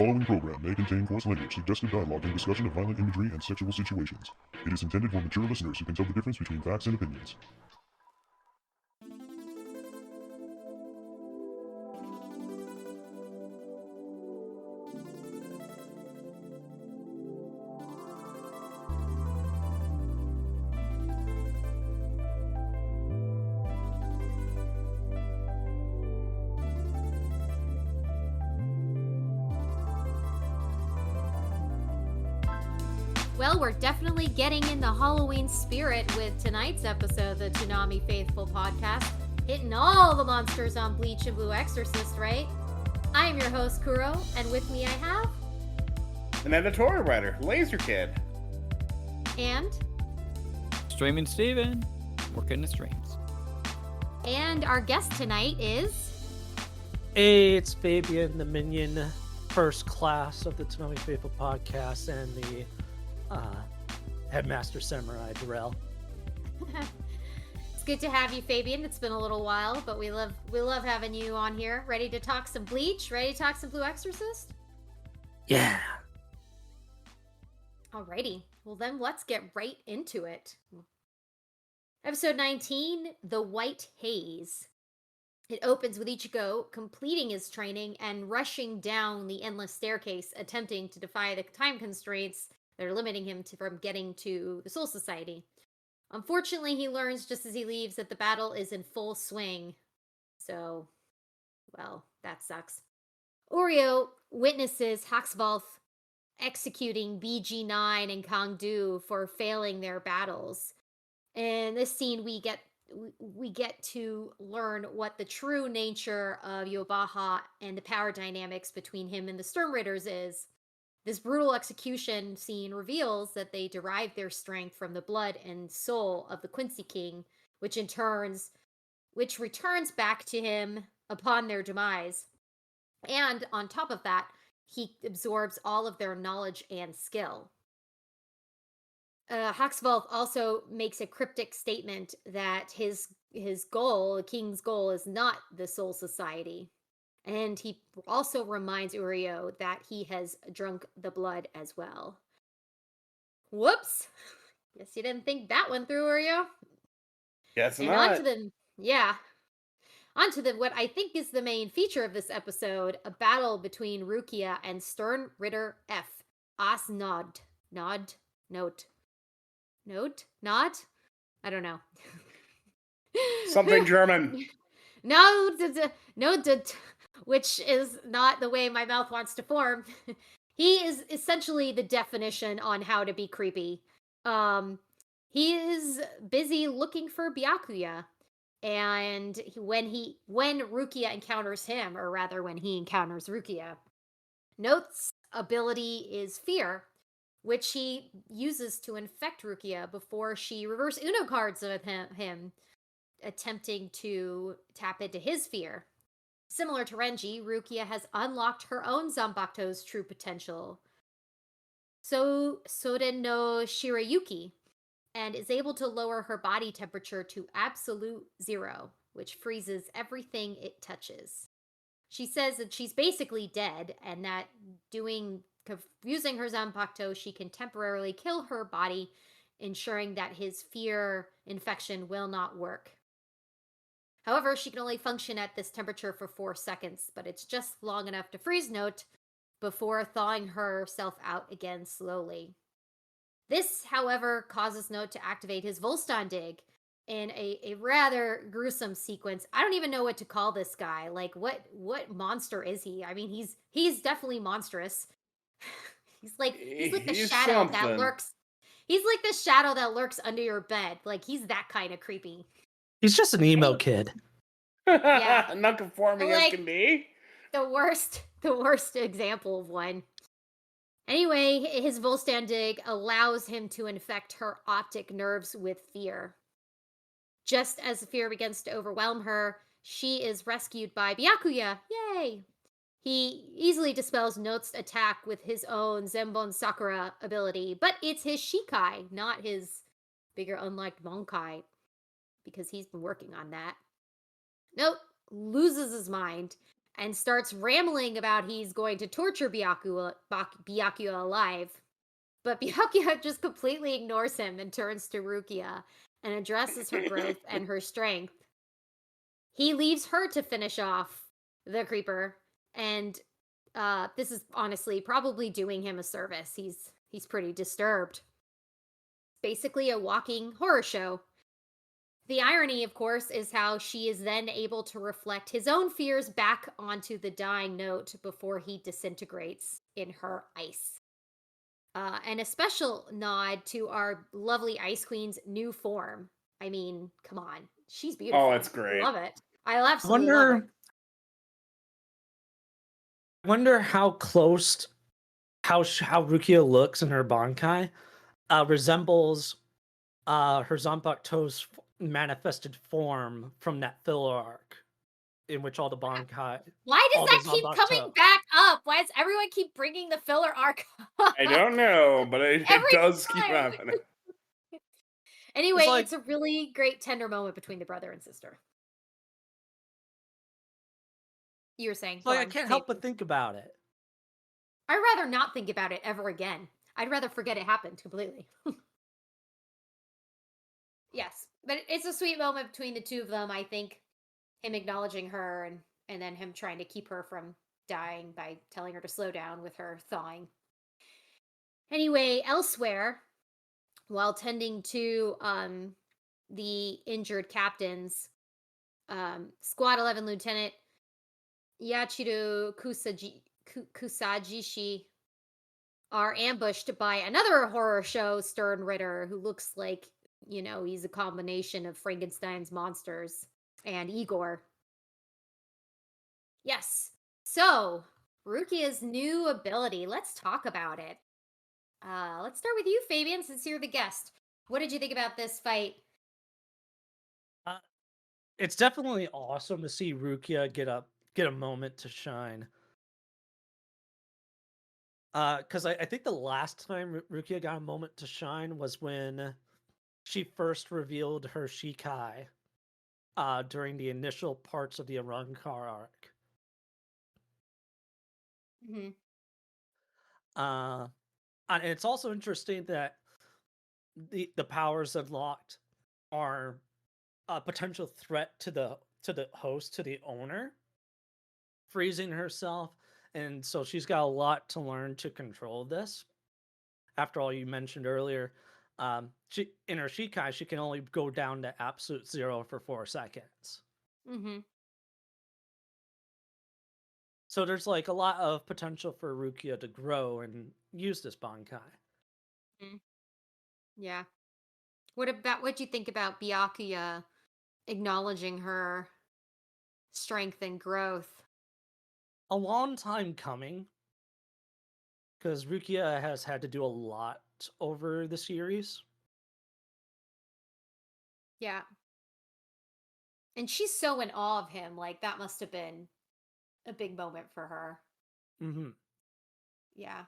following program may contain coarse language, suggestive dialogue, and discussion of violent imagery and sexual situations. It is intended for mature listeners who can tell the difference between facts and opinions. Well, we're definitely getting in the Halloween spirit with tonight's episode of the Toonami Faithful podcast, hitting all the monsters on Bleach and Blue Exorcist, right? I am your host, Kuro, and with me I have... an editorial writer, Laser Kid. And... Streaming Steven, working the streams. And our guest tonight is... Hey, it's Fabian, the minion first class of the Toonami Faithful podcast, and the Headmaster Samurai Darrell. It's good to have you, Fabian. It's been a little while, but we love having you on here. Ready to talk some Bleach? Ready to talk some Blue Exorcist? Yeah. Alrighty. Well, then let's get right into it. Episode 19, The White Haze. It opens with Ichigo completing his training and rushing down the endless staircase, attempting to defy the time constraints that are limiting him from getting to the Soul Society. Unfortunately, he learns just as he leaves that the battle is in full swing. So, well, that sucks. Oreo witnesses Haxvalth executing BG9 and Kangdu for failing their battles. In this scene, we get to learn what the true nature of Yobaha and the power dynamics between him and the Sturmritters is. This brutal execution scene reveals that they derive their strength from the blood and soul of the Quincy King, which returns back to him upon their demise. And on top of that, he absorbs all of their knowledge and skill. Haxvalth also makes a cryptic statement that his goal, the king's goal, is not the Soul Society. And he also reminds Uryo that he has drunk the blood as well. Whoops! Guess you didn't think that one through, Uryo. Yes, and not. Onto the what I think is the main feature of this episode, a battle between Rukia and Stern Ritter F. Nod? I don't know. Something German. No, which is not the way my mouth wants to form. He is essentially the definition on how to be creepy. He is busy looking for Byakuya, and when Rukia encounters him, or rather when he encounters Rukia, Note's ability is fear, which he uses to infect Rukia before she reverse Uno cards with him, attempting to tap into his fear. Similar to Renji, Rukia has unlocked her own Zanbakuto's true potential, Soden no Shirayuki, and is able to lower her body temperature to absolute 0, which freezes everything it touches. She says that she's basically dead, and that using her Zanbakuto, she can temporarily kill her body, ensuring that his fear infection will not work. However, she can only function at this temperature for 4 seconds, but it's just long enough to freeze Note before thawing herself out again slowly. This, however, causes Note to activate his Volstandig in a rather gruesome sequence. I don't even know what to call this guy. Like, what monster is he? I mean, he's definitely monstrous. He's like the shadow that lurks. He's like the shadow that lurks under your bed. Like, he's that kind of creepy. He's just an emo kid. Yeah. Not conforming as can be. The worst example of one. Anyway, his Volstandig allows him to infect her optic nerves with fear. Just as fear begins to overwhelm her, she is rescued by Byakuya. Yay! He easily dispels Note's attack with his own Zenbon Sakura ability, but it's his Shikai, not his bigger unliked Monkai, because he's been working on that. Note loses his mind and starts rambling about he's going to torture Byakuya alive. But Byakuya just completely ignores him and turns to Rukia and addresses her growth and her strength. He leaves her to finish off the creeper, and this is honestly probably doing him a service. He's pretty disturbed. Basically a walking horror show. The irony, of course, is how she is then able to reflect his own fears back onto the dying note before he disintegrates in her ice. And a special nod to our lovely Ice Queen's new form. I mean, come on. She's beautiful. Oh, it's great. I love it. I absolutely love it. I wonder how close how Rukia looks in her Bankai resembles her Zanpakuto's manifested form from that filler arc in which all the Bankai. Why does all that the keep Zanpakuto- coming back up? Why does everyone keep bringing the filler arc up? I don't know, but it Every does keep time. happening. Anyway, like- it's a really great tender moment between the brother and sister. You were saying. Like, I can't help but think about it. I'd rather not think about it ever again. I'd rather forget it happened completely. Yes, but it's a sweet moment between the two of them. I think him acknowledging her and then him trying to keep her from dying by telling her to slow down with her thawing. Anyway, elsewhere, while tending to the injured captains, Squad 11 Lieutenant Yachiru Kusajishi are ambushed by another horror show Stern Ritter who looks like, he's a combination of Frankenstein's monsters and Igor. Yes. So, Rukia's new ability. Let's talk about it. Let's start with you, Fabian, since you're the guest. What did you think about this fight? It's definitely awesome to see Rukia get a moment to shine. Because I think the last time Rukia got a moment to shine was when she first revealed her Shikai during the initial parts of the Arrancar arc. Mm-hmm. And it's also interesting that the powers unlocked are a potential threat to the host, to the owner, freezing herself, and so she's got a lot to learn to control this. After all, you mentioned earlier, she in her Shikai she can only go down to absolute 0 for 4 seconds. Mm-hmm. So there's like a lot of potential for Rukia to grow and use this Bankai. Mm-hmm. Yeah. What'd you think about Byakuya acknowledging her strength and growth? A long time coming, because Rukia has had to do a lot over the series. Yeah. And she's so in awe of him. Like, that must have been a big moment for her. Mm-hmm. Yeah.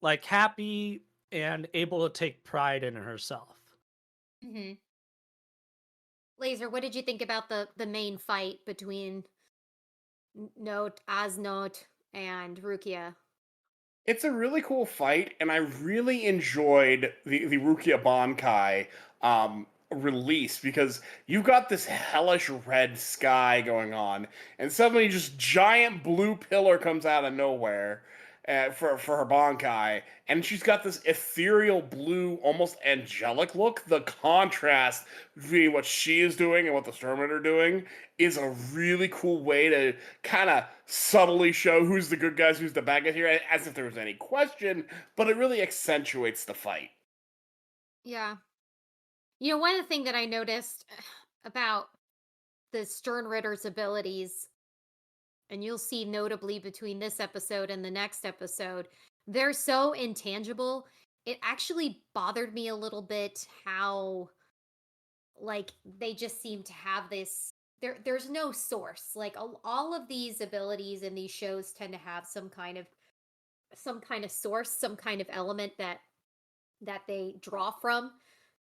Like, happy and able to take pride in herself. Mm-hmm. Laser, what did you think about the main fight between Note, Asnote, and Rukia? It's a really cool fight, and I really enjoyed the Rukia Bankai release because you've got this hellish red sky going on, and suddenly just giant blue pillar comes out of nowhere for her Bankai, and she's got this ethereal blue, almost angelic look. The contrast between what she is doing and what the Stormwind are doing is a really cool way to kind of subtly show who's the good guys, who's the bad guys here, as if there was any question, but it really accentuates the fight. Yeah. One of the things that I noticed about the Stern Ritter's abilities, and you'll see notably between this episode and the next episode, they're so intangible. It actually bothered me a little bit how, like, they just seem to have this. There's no source. Like, all of these abilities in these shows tend to have some kind of source, some kind of element that they draw from.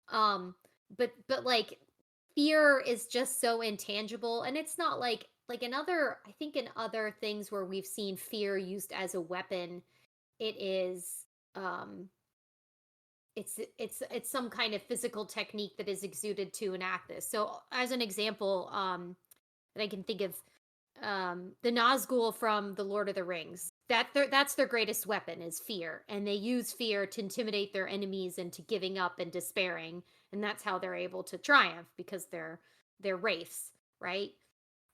But like, fear is just so intangible, and it's not like in other I think in other things where we've seen fear used as a weapon, it is um it's some kind of physical technique that is exuded to enact this. So as an example, that I can think of, the Nazgul from the Lord of the Rings. That's their greatest weapon is fear, and they use fear to intimidate their enemies into giving up and despairing, and that's how they're able to triumph because they're wraiths, right?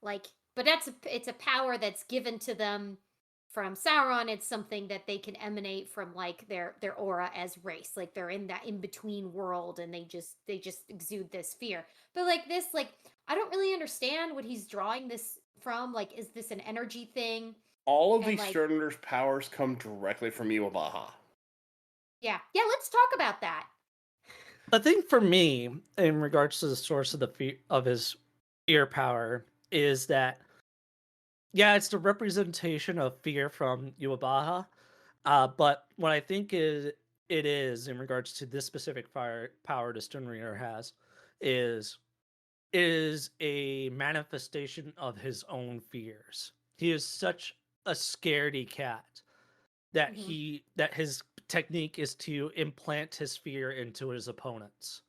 Like, but it's a power that's given to them from Sauron. It's something that they can emanate from like their aura as race. Like they're in that in between world, and they just exude this fear. But like this, like I don't really understand what he's drawing this from. Like, is this an energy thing? All of And these like, Sternritter's powers come directly from Iwabaha. yeah, let's talk about that. I think for me, in regards to the source of the fear of his fear power, is that yeah, it's the representation of fear from Yuabaha. But what I think it is in regards to this specific fire power the Stone Reader has is is a manifestation of his own fears. He is such a scaredy cat that Mhm. that his technique is to implant his fear into his opponents.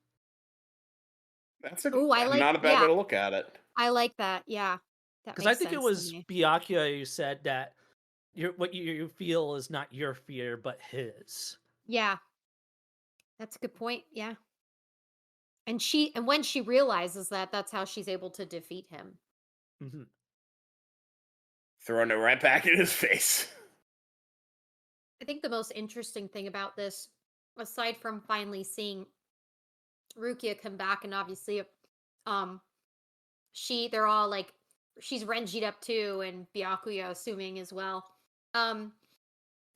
That's Oh, I like not a bad way yeah, to look at it. I like that. Yeah, that Because I makes think it sense to was me. Byakuya who said that what you feel is not your fear but his. Yeah, that's a good point. Yeah. And when she realizes that, that's how she's able to defeat him. Mhm. Throwing it right back in his face. I think the most interesting thing about this, aside from finally seeing Rukia come back, and obviously, um, they're all like, she's Renji'd up too, and Byakuya assuming as well. Um,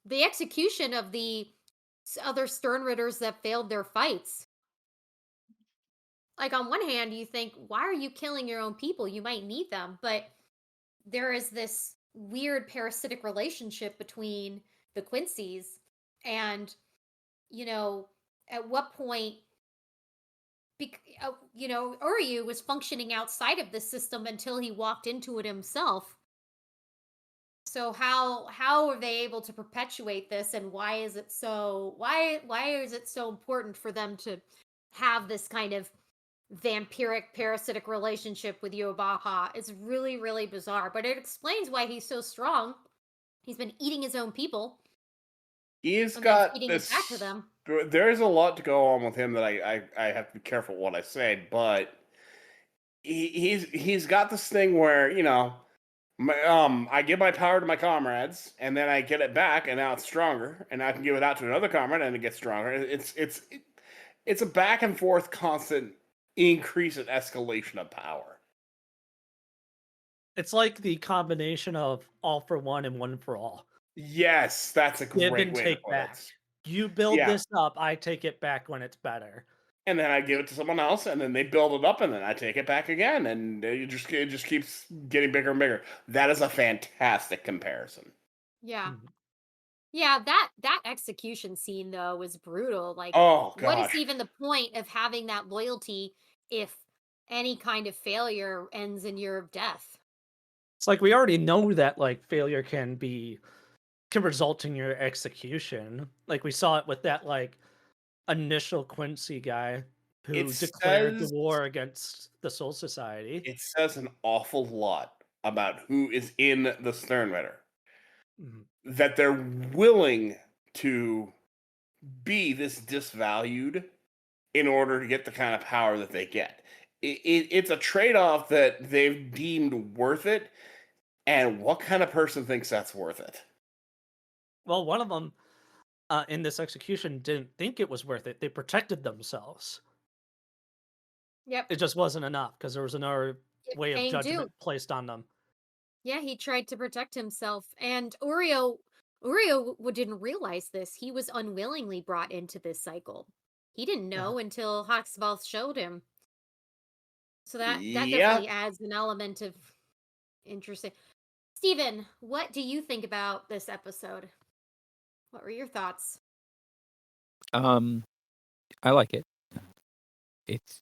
the execution of the other Sternritters that failed their fights. Like on one hand, you think, why are you killing your own people? You might need them, but there is this weird parasitic relationship between the Quincy's, and at what point, Uryu was functioning outside of the system until he walked into it himself. So how are they able to perpetuate this, and why is it so important for them to have this kind of vampiric parasitic relationship with Yobaha? It's really, really bizarre, but it explains why he's so strong. He's been eating his own people He's and then got feeding it back to this. them. There's a lot to go on with him that I have to be careful what I say, but he's got this thing where I give my power to my comrades, and then I get it back, and now it's stronger, and I can give it out to another comrade, and it gets stronger. It's a back and forth, constant increase and escalation of power. It's like the combination of all for one and one for all. Yes, that's a Give great and way to take put back. it. You build Yeah. this up, I take it back when it's better. And then I give it to someone else, and then they build it up, and then I take it back again, and it just keeps getting bigger and bigger. That is a fantastic comparison. Yeah. Mhm. Yeah, that execution scene though was brutal. Like, Oh what is gosh, even the point of having that loyalty if any kind of failure ends in your death? It's like we already know that like failure can result in your execution. Like we saw it with that like initial Quincy guy who it declared the says war against the Soul Society. it says an awful lot about who is in the Sternritter. Mhm. That they're willing to be this disvalued in order to get the kind of power that they get. It's a trade-off that they've deemed worth it, and what kind of person thinks that's worth it? Well, one of them in this execution didn't think it was worth it. They protected themselves. Yep. It just wasn't enough because there was another way of Paying due. judgment placed on them. Yeah, he tried to protect himself, and didn't realize this. He was unwillingly brought into this cycle. He didn't know until Haxvoth showed him. So that Yeah, definitely adds an element of interesting. Steven, what do you think about this episode? What were your thoughts? I like it. It's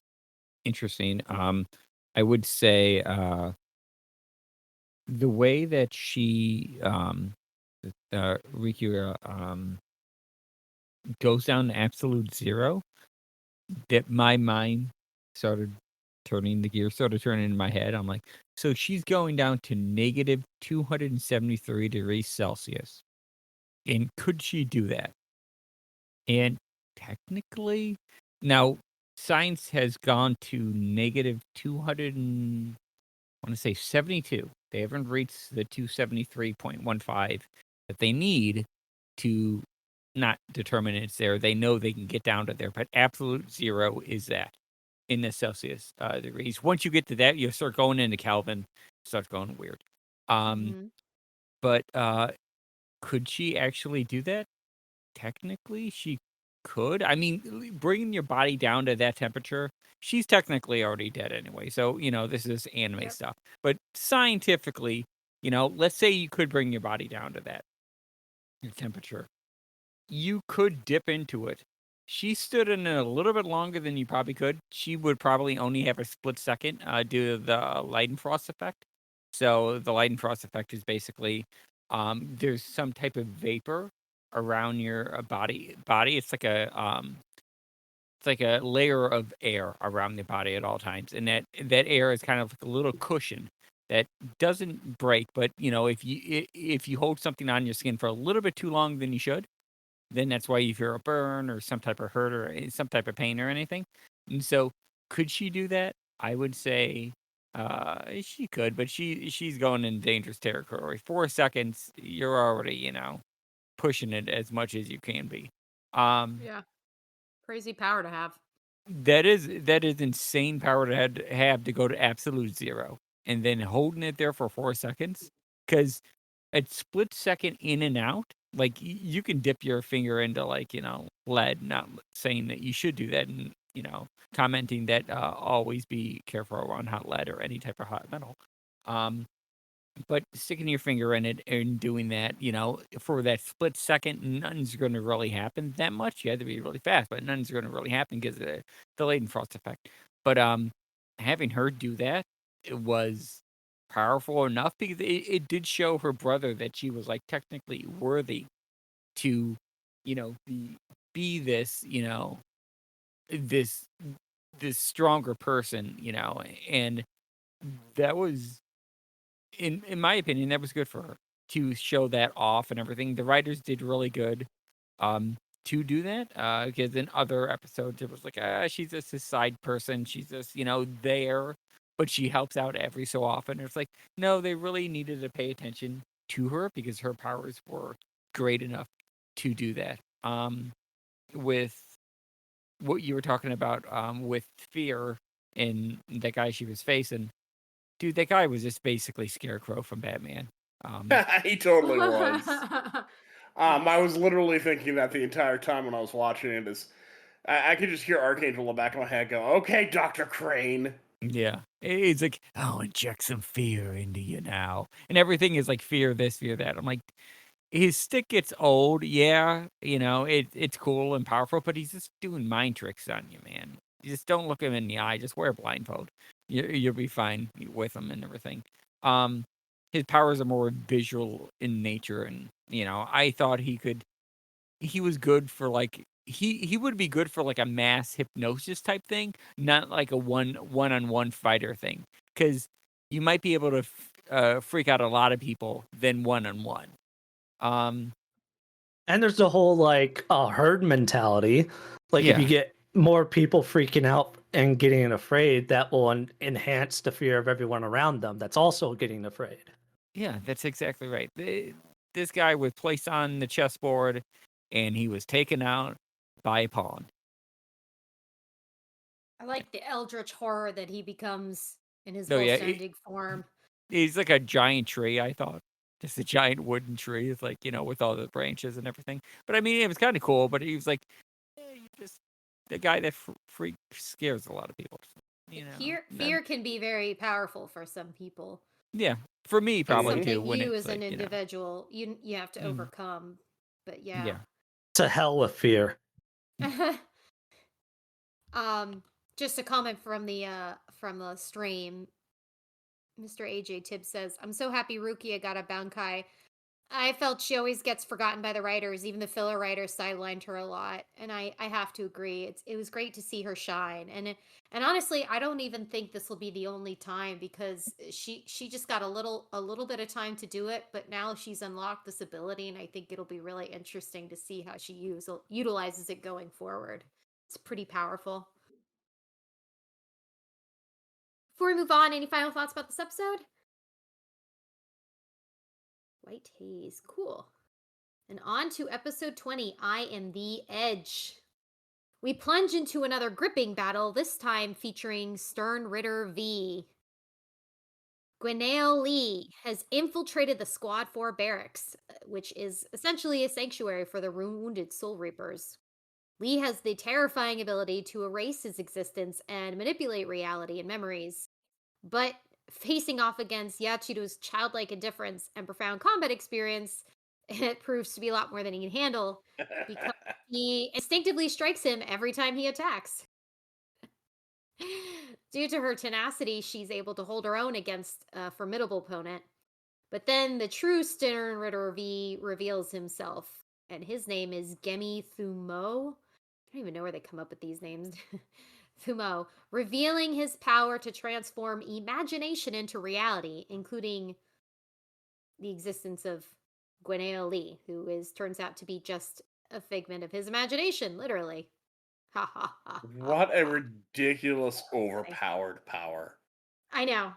interesting. I would say the way that Rikira goes down to absolute zero, that my mind started turning, the gear started turning in my head. I'm like, so she's going down to negative 273 degrees Celsius. And could she do that? And technically, now science has gone to negative 200 and I want to say 72. They haven't reached the 273.15 that they need to not determine it's there. They know they can get down to there, but absolute zero is that in the Celsius degrees. Once you get to that, you start going into Kelvin, starts going weird. Mhm. But could she actually do that? Technically, she could. I mean, bringing your body down to that temperature, she's technically already dead anyway. So, this is anime Yep. stuff. But scientifically, let's say you could bring your body down to that temperature. You could dip into it. She stood in it a little bit longer than you probably could. She would probably only have a split second due to the Leidenfrost effect. So the Leidenfrost effect is basically there's some type of vapor around your body. It's like a layer of air around the body at all times, and that air is kind of like a little cushion that doesn't break. But if you hold something on your skin for a little bit too long than you should, then that's why you feel a burn or some type of hurt or some type of pain or anything. And so, could she do that? I would say she could, but she's going in dangerous territory. 4 seconds, you're already pushing it as much as you can be. Yeah. Crazy power to have. That is insane power to have to go to absolute zero and then holding it there for 4 seconds, because a split second in and out, like you can dip your finger into like lead. Not saying that you should do that, and commenting that always be careful around hot lead or any type of hot metal. Um, but sticking your finger in it and doing that, for that split second, nothing's going to really happen that much. You have to be really fast, but nothing's going to really happen because of the Leidenfrost effect. But having her do that, it was powerful enough because it did show her brother that she was like technically worthy to, be this, this this stronger person, and that was in my opinion, that was good for her to show that off and everything. The writers did really good to do that because in other episodes it was like, she's just a side person. She's just, there, but she helps out every so often. It's like, no, they really needed to pay attention to her because her powers were great enough to do that. With what you were talking about with fear and that guy she was facing, dude, that guy was just basically Scarecrow from Batman. He totally was. I was literally thinking that the entire time when I was watching it. I could just hear Archangel in the back of my head go, "Okay, Dr. Crane." Yeah. He's like, I'll inject some fear into you now. And everything is like fear this, fear that. I'm like, his stick gets old. Yeah. It's cool and powerful, but he's just doing mind tricks on you, man. You just don't look him in the eye. Just wear a blindfold. You'll be fine with him and everything. Um, his powers are more visual in nature. And, I thought he was good for like, he would be good for like a mass hypnosis type thing, not like a one-on-one fighter thing, because you might be able to freak out a lot of people than one-on-one. Um, And there's the whole like herd mentality. Like if you yeah, get more people freaking out and getting afraid, that will enhance the fear of everyone around them that's also getting afraid. yeah, that's exactly right. This guy was placed on the chessboard, and he was taken out by a pawn. I like the eldritch horror that he becomes in his Oh yeah, Volstaging form. he's like a giant tree, I thought. Just a giant wooden tree. It's like, with all the branches and everything. But I mean, it was kind of cool, but he was like, you just the guy that freak scares a lot of people. Fear can be very powerful for some people. Yeah. For me, It's probably Mhm. too. something When you it's as an like, individual you have to Mm. overcome. But yeah. It's a hell of fear. um Just a comment from the stream. Mr. AJ Tibbs says, "I'm so happy Rukia got a Bankai. I felt she always gets forgotten by the writers. Even the filler writers sidelined her a lot, and I have to agree. It was great to see her shine. And honestly, I don't even think this will be the only time because she just got a little bit of time to do it, but now she's unlocked this ability, and I think it'll be really interesting to see how she utilizes it going forward. It's pretty powerful. Before we move on, any final thoughts about this episode? White Haze. Cool. And on to episode 20, I Am the Edge. We plunge into another gripping battle, this time featuring Stern Ritter V. Gwenail Lee has infiltrated the Squad 4 barracks, which is essentially a sanctuary for the wounded Soul Reapers. Lee has the terrifying ability to erase his existence and manipulate reality and memories. But facing off against Yachiru's childlike indifference and profound combat experience, it proves to be a lot more than he can handle because he instinctively strikes him every time he attacks. Due to her tenacity, she's able to hold her own against a formidable opponent. But then the true Stern Ritter V reveals himself, and his name is Gemi Thumo. I don't even know where they come up with these names. Thumo, revealing his power to transform imagination into reality, including the existence of Gwenail Lee, who turns out to be just a figment of his imagination, literally. Ha ha ha. What a ridiculous, overpowered power. I know.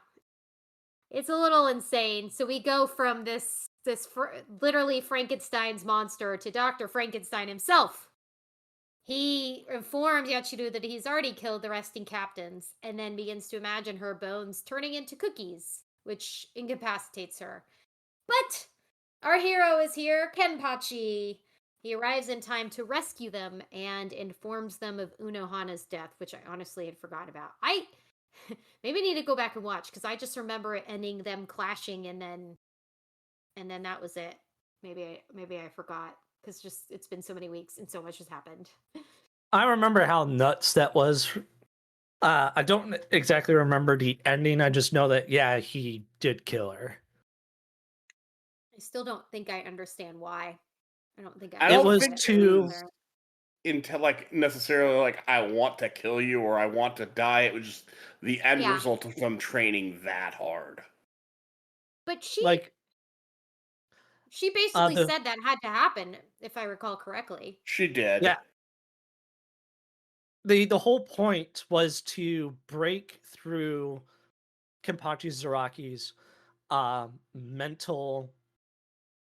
It's a little insane. So we go from this literally Frankenstein's monster to Dr. Frankenstein himself. He informs Yachiru that he's already killed the resting captains, and then begins to imagine her bones turning into cookies, which incapacitates her. But our hero is here, Kenpachi. He arrives in time to rescue them and informs them of Unohana's death, which I honestly had forgotten about. I maybe need to go back and watch because I just remember it ending them clashing, and then that was it. Maybe I forgot because just it's been so many weeks and so much has happened. I remember how nuts that was. I don't exactly remember the ending. I just know that, yeah, he did kill her. I still don't think I understand why. I don't think I It don't was think too- it was into like necessarily like I want to kill you or I want to die. It was just the end Yeah. result of them training that hard. But she Like, basically the- said that had to happen, if I recall correctly. She did. yeah. The whole point was to break through Kenpachi Zaraki's mental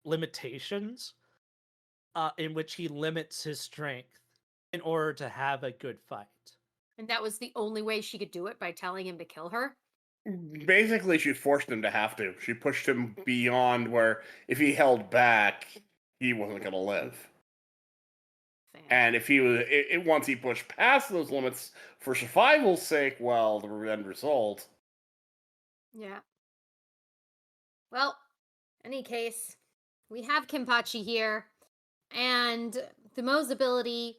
limitations, in which he limits his strength in order to have a good fight. And that was the only way she could do it, by telling him to kill her? Basically, she forced him to have to. She pushed him beyond where if he held back, he wasn't going to live. And if he was, once he pushed past those limits for survival's sake, well, the end result. Yeah. Well, any case, we have Kenpachi here, and Thumo's ability,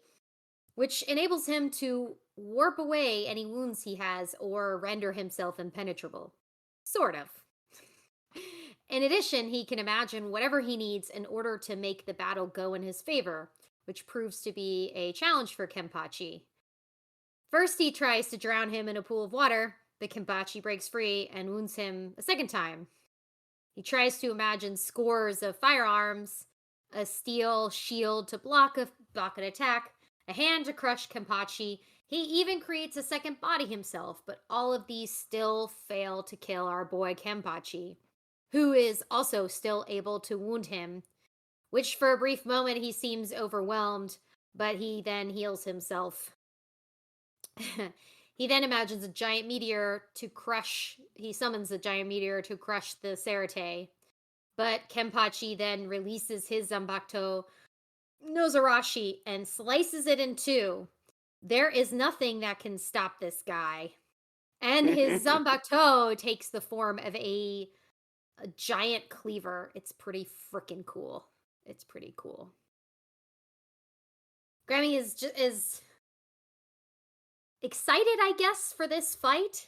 which enables him to warp away any wounds he has or render himself impenetrable. Sort of. In addition, he can imagine whatever he needs in order to make the battle go in his favor, which proves to be a challenge for Kenpachi. First, he tries to drown him in a pool of water, but Kenpachi breaks free and wounds him a second time. He tries to imagine scores of firearms, a steel shield to block an attack, a hand to crush Kenpachi. He even creates a second body himself, but all of these still fail to kill our boy Kenpachi, who is also still able to wound him, which for a brief moment he seems overwhelmed, but he then heals himself. He then imagines a giant meteor to crush, he summons a giant meteor to crush the Serite, but Kenpachi then releases his Zanbakuto Nozarashi and slices it in two. There is nothing that can stop this guy. And his Zanbakuto takes the form of a giant cleaver. It's pretty freaking cool. It's pretty cool. Grammy is excited, I guess, for this fight.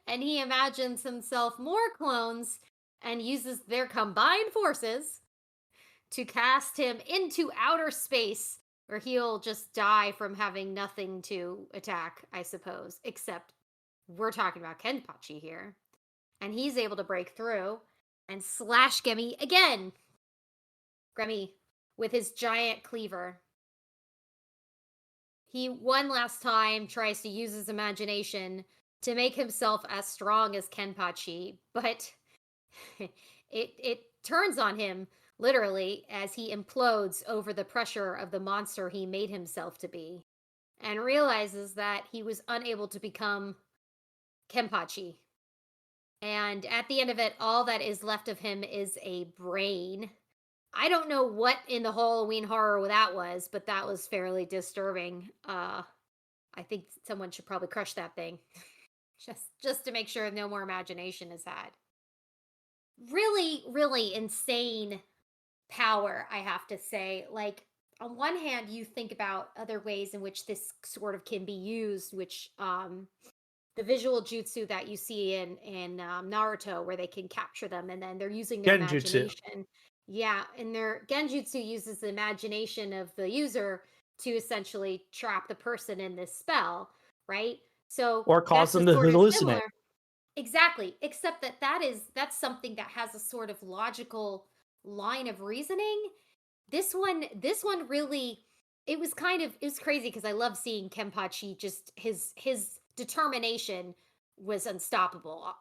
And he imagines himself more clones and uses their combined forces to cast him into outer space, where he'll just die from having nothing to attack, I suppose. Except we're talking about Kenpachi here. And he's able to break through and slash Gemi again. Gemi with his giant cleaver. He one last time tries to use his imagination to make himself as strong as Kenpachi, but it turns on him literally as he implodes over the pressure of the monster he made himself to be, and realizes that he was unable to become Kenpachi. And at the end of it, all that is left of him is a brain. I don't know what in the Halloween horror that was, but that was fairly disturbing. I think someone should probably crush that thing. just to make sure no more imagination is had. Really, really insane power, I have to say. Like, on one hand, you think about other ways in which this sort of can be used, which the visual jutsu that you see in Naruto, where they can capture them and then they're using their Genjutsu. imagination. Yeah, and their genjutsu uses the imagination of the user to essentially trap the person in this spell, right? So Or cause that's them a to sort of hallucinate. similar. Exactly, except that's something that has a sort of logical line of reasoning. This one really, it was crazy because I love seeing Kenpachi, just his determination was unstoppable.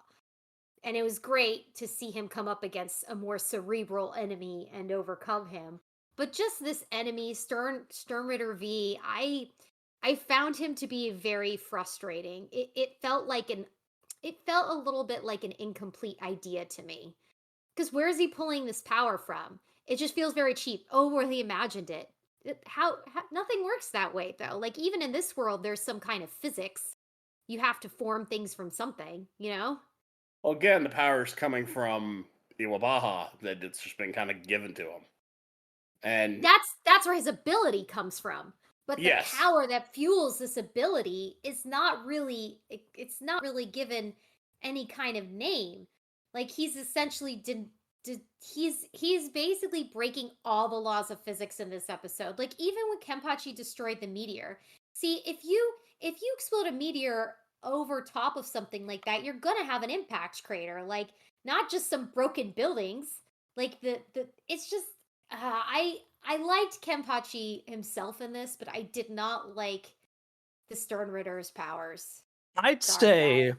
And it was great to see him come up against a more cerebral enemy and overcome him. But just this enemy, Sternritter V, I found him to be very frustrating. It felt a little bit like an incomplete idea to me. Because where is he pulling this power from? It just feels very cheap. Oh, where he imagined it. How nothing works that way though. Like, even in this world, there's some kind of physics. You have to form things from something, you know? Well, again, the power's coming from Iwabaha, that it's just been kind of given to him. And That's where his ability comes from. But the yes, power that fuels this ability is not really it's not really given any kind of name. Like, he's essentially he's basically breaking all the laws of physics in this episode. Like, even when Kenpachi destroyed the meteor. See, if you explode a meteor over top of something like that, you're gonna have an impact crater. Like, not just some broken buildings. Like, the it's just I liked Kenpachi himself in this, but I did not like the Sternritter's powers. I'd Sorry, say guys.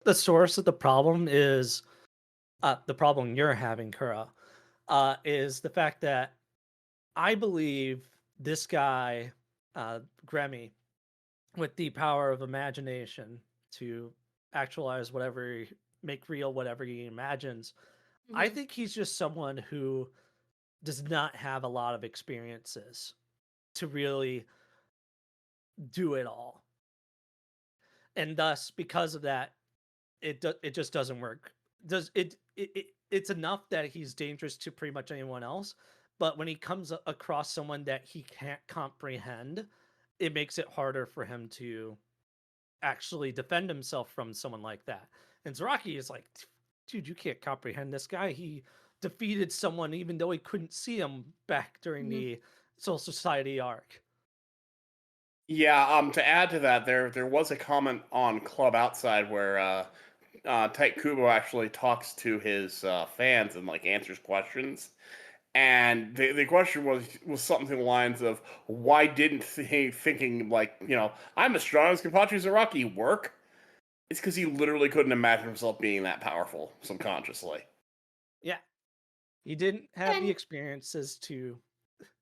the source of the problem is the problem you're having, Kura, is the fact that I believe this guy, Gremmy, with the power of imagination to actualize whatever, make real whatever he imagines, I Mhm. think he's just someone who does not have a lot of experiences to really do it all. And thus, because of that, it just doesn't work. Does it's enough that he's dangerous to pretty much anyone else, but when he comes across someone that he can't comprehend, it makes it harder for him to actually defend himself from someone like that. And Zaraki is like, dude, you can't comprehend this guy. He defeated someone even though he couldn't see him back during Mhm. the Soul Society arc. yeah. To add to that, there was a comment on Club Outside where Tite Kubo actually talks to his fans and like answers questions. And the question was something to the lines of, why didn't he thinking like, I'm as strong as Kenpachi Zaraki work? It's because he literally couldn't imagine himself being that powerful subconsciously. Yeah, he didn't have the And experiences to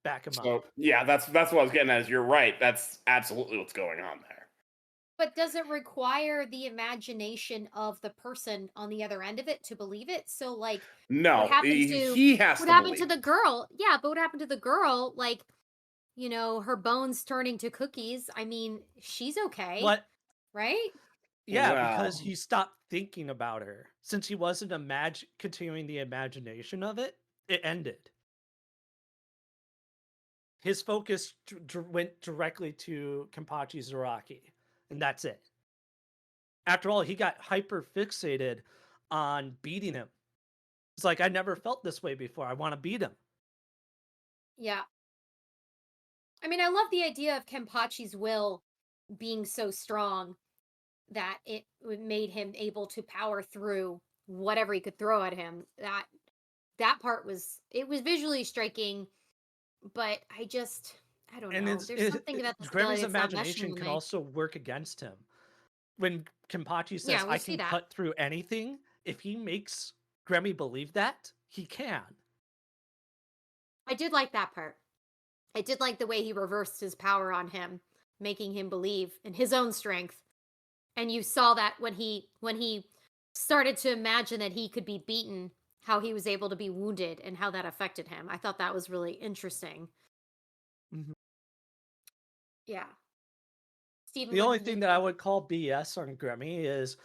back him So up. yeah, that's what I was getting at. Is you're right. That's absolutely what's going on there. but does it require the imagination of the person on the other end of it to believe it? So, like, what No, happened to he has what to happened to believe the it. girl? Yeah, but what happened to the girl? Like, her bones turning to cookies. I mean, she's okay, What? right? Yeah, because Well, he stopped thinking about her. Since he wasn't continuing the imagination of it, it ended. his focus went directly to Kenpachi Zaraki, and that's it. After all, he got hyper fixated on beating him. It's like, I never felt this way before. I want to beat him. Yeah. I mean, I love the idea of Kenpachi's will being so strong that it made him able to power through whatever he could throw at him. That part was visually striking, but I don't And know. There's something about this ability Grammy's that's not meshing imagination with can me. also work against him. When Kenpachi says, Yeah, we I see can that. cut through anything, if he makes Grammy believe that, he can. I did like that part. I did like the way he reversed his power on him, making him believe in his own strength. And you saw that when he started to imagine that he could be beaten, how he was able to be wounded and how that affected him. I thought that was really interesting. Mhm. Yeah. Stephen, The what only did you thing that I think? would call BS on Grammy is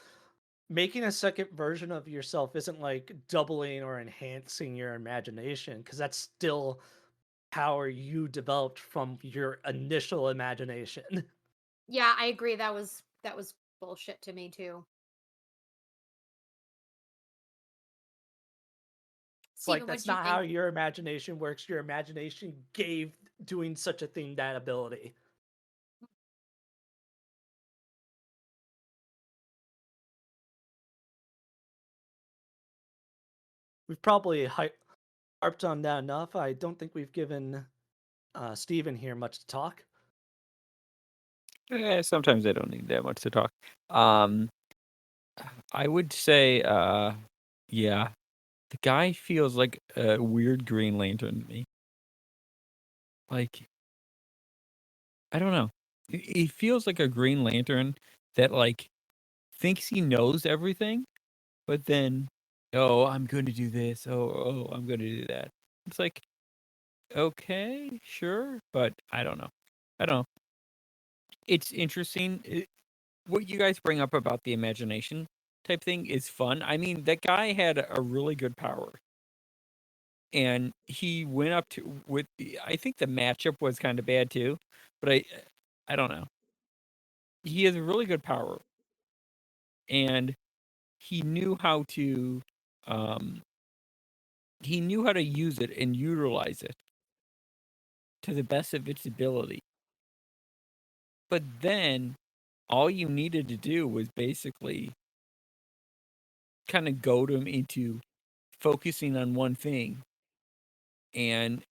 making a second version of yourself isn't like doubling or enhancing your imagination, because that's still power you developed from your initial imagination. Yeah, I agree. That was bullshit to me too. It's like, Stephen, what that's did you not how think? your imagination works. Your imagination gave doing such a thing that ability. We've probably harped on that enough. I don't think we've given Steven here much to talk. Sometimes I don't need that much to talk. Um, I would say, yeah, the guy feels like a weird Green Lantern to me. Like, I don't know. He feels like a Green Lantern that like thinks he knows everything, but then, oh, I'm going to do this. Oh, I'm going to do that. It's like, okay, sure, but I don't know. I don't know. It's interesting. What you guys bring up about the imagination type thing is fun. I mean, that guy had a really good power, and he went up to with. I think the matchup was kind of bad too, but I don't know. He has a really good power, and he knew how to, um, he knew how to use it and utilize it to the best of its ability. But then, all you needed to do was basically kind of goad him into focusing on one thing, and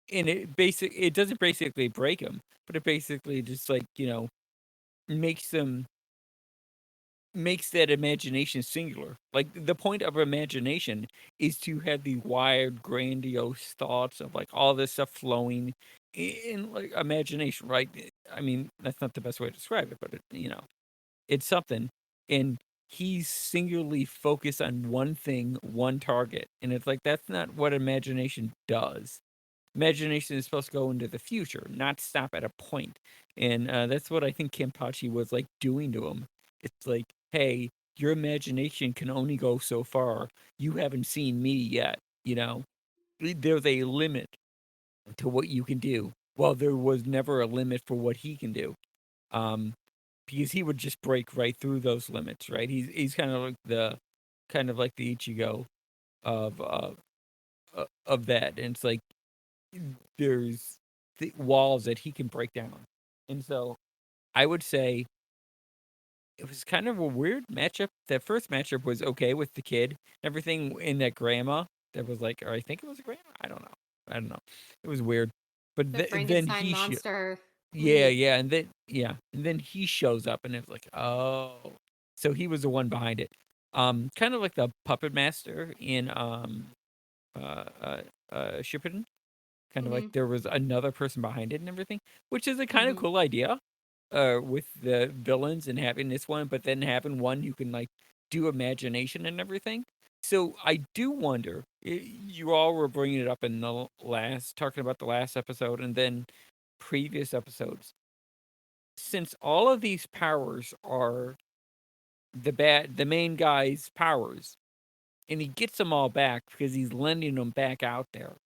it doesn't basically break them, but it basically just like, makes them makes that imagination singular. Like the point of imagination is to have the wild, grandiose thoughts of like all this stuff flowing in like imagination, right? I mean, that's not the best way to describe it, but it's something. And he's singularly focused on one thing, one target. And it's like that's not what imagination does. Imagination is supposed to go into the future, not stop at a point. And that's what I think Kenpachi was like doing to him. It's like, hey, your imagination can only go so far. You haven't seen me yet. There's a limit to what you can do. Well, there was never a limit for what he can do. Um, because he would just break right through those limits, right? He's kind of like the Ichigo of that, and it's like there's the walls that he can break down. And so I would say it was kind of a weird matchup. That first matchup was okay with the kid, everything in that grandma that was like, or I think it was a grandma. I don't know. It was weird, but The then Frankenstein he monster yeah, lead. yeah, and then he shows up, and it's like, oh, so he was the one behind it. Kind of like the puppet master in uh uh Shippuden. Kind of like Mhm. there was another person behind it and everything, which is a kind of Mhm. cool idea. With the villains and having this one, but then having one you can like do imagination and everything. So I do wonder. You all were bringing it up in the last, talking about the last episode, and then previous episodes. Since all of these powers are the main guy's powers, and he gets them all back because he's lending them back out there.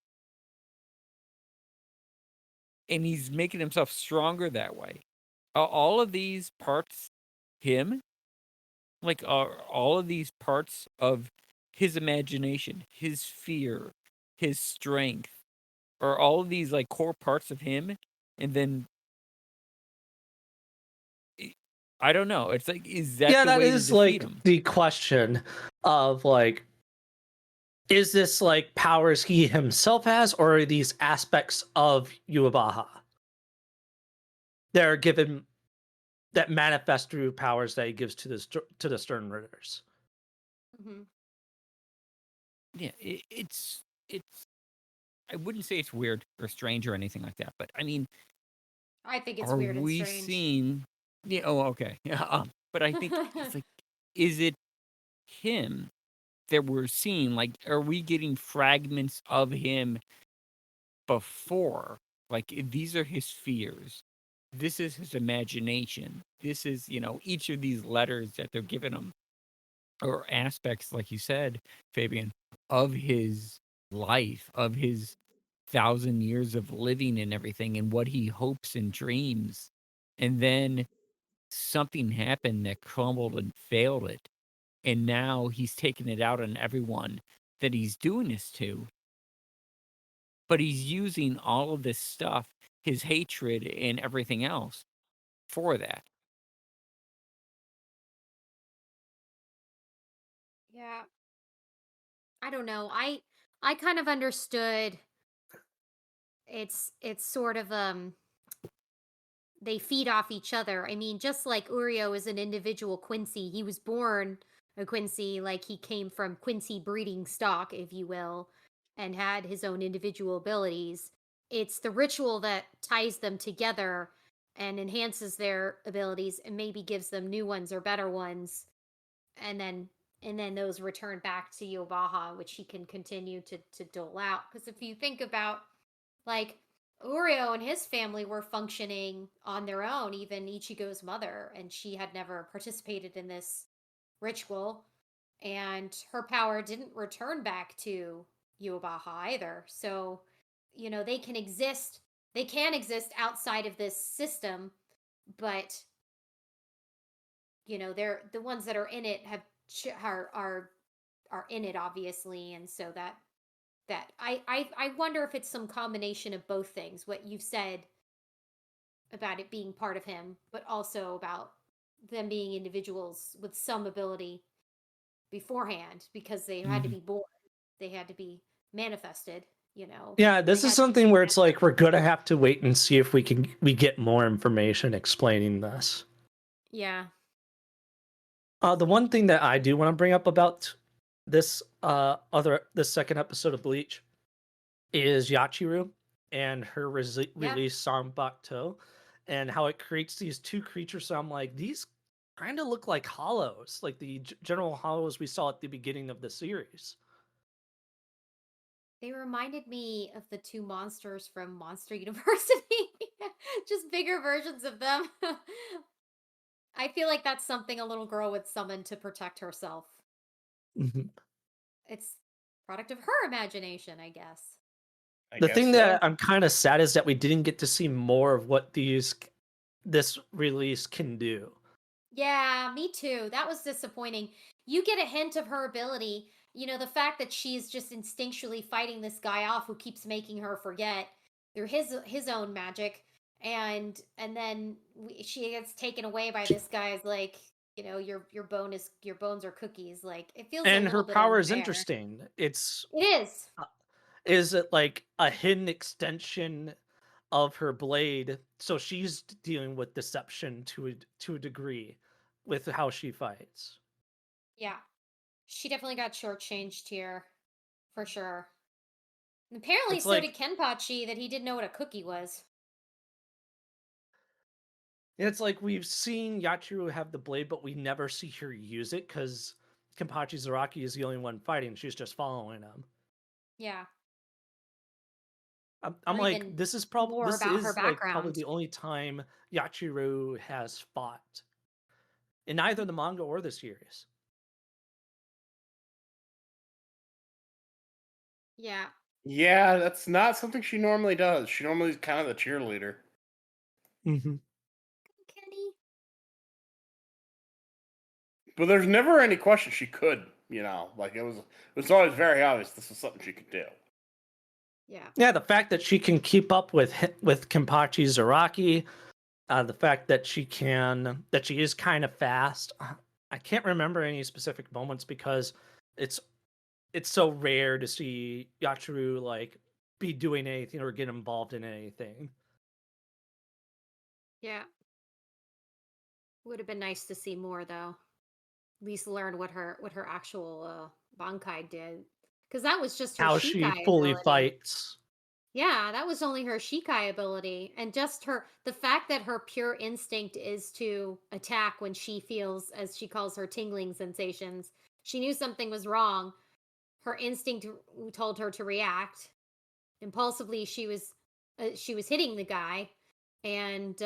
and he's making himself stronger that way. All of these parts, him, like are all of these parts of his imagination, his fear, his strength, are all of these like core parts of him, and then I don't know. It's like, is that Yeah, the that way to is defeat like him? the question of like, is this like powers he himself has, or are these aspects of Yuabaha that are given that manifest through powers that he gives to to the Stern Ritters? Hmm. Yeah, it's. I wouldn't say it's weird or strange or anything like that, but I mean, I think it's are weird and we strange. seeing? Yeah. Oh, okay. Yeah. But I think it's like, is it him that we're seeing? Like, are we getting fragments of him before? Like, these are his fears. This is his imagination. This is, each of these letters that they're giving him, or aspects, like you said, Fabian, of his life, of his 1,000 years of living and everything, and what he hopes and dreams. And then something happened that crumbled and failed it. And now he's taking it out on everyone that he's doing this to. But he's using all of this stuff, his hatred and everything else, for that. Yeah. I don't know. I kind of understood it's sort of they feed off each other. I mean, just like Urio is an individual Quincy, he was born a Quincy, like he came from Quincy breeding stock, if you will, and had his own individual abilities. It's the ritual that ties them together and enhances their abilities and maybe gives them new ones or better ones. And then those return back to Yobaha, which he can continue to dole out. Because if you think about like Oreo and his family were functioning on their own, even Ichigo's mother, and she had never participated in this ritual, and her power didn't return back to Yuabaha either. So, they can exist outside of this system, but they're the ones that are in it are in it obviously, and so that I wonder if it's some combination of both things, what you've said about it being part of him, but also about them being individuals with some ability beforehand because they had to Mhm. be born, they had to be manifested, Yeah, they this is had to something where it's manifest. like we're gonna have to wait and see if we get more information explaining this. Yeah. The one thing that I do want to bring up about this second episode of Bleach is Yachiru and her Yep. release Sanbakuto, and how it creates these two creatures. So I'm like, these kind of look like hollows, like the general hollows we saw at the beginning of the series. They reminded me of the two monsters from Monster University. Just bigger versions of them. I feel like that's something a little girl would summon to protect herself. Mhm. It's product of her imagination, I guess. I The guess thing so. that I'm kind of sad is that we didn't get to see more of what this release can do. Yeah, me too. That was disappointing. You get a hint of her ability. The fact that she's just instinctually fighting this guy off who keeps making her forget through his own magic, and then she gets taken away by this guy's like, your bones are cookies. Like it feels a And her little bit power is unfair. interesting. It's It is. is it like a hidden extension of her blade? So she's dealing with deception to a degree with how she fights. Yeah, she definitely got shortchanged here, for sure. And apparently, It's so did like Kenpachi that he didn't know what a cookie was. we've seen Yachiru have the blade, but we never see her use it because Kenpachi Zaraki is the only one fighting. She's just following him. Yeah, I'm or like, even more this about her is like probably background. the only time Yachiru has fought in either the manga or the series. Yeah, Yeah, that's not something she normally does. She normally is kind of the cheerleader. Mm-hmm. Kenny. But there's never any question she could, like it was always very obvious this was something she could do. Yeah. Yeah, the fact that she can keep up with Kenpachi Zaraki, the fact that she is kind of fast. I can't remember any specific moments because it's so rare to see Yachiru like be doing anything or get involved in anything. Yeah. Would have been nice to see more though. At least learn what her actual Bankai did. Because that was just her How she Shikai fully ability. fights. Yeah, that was only her Shikai ability. And just the fact that her pure instinct is to attack when she feels, as she calls her, tingling sensations. She knew something was wrong. Her instinct told her to react. Impulsively, she was hitting the guy, and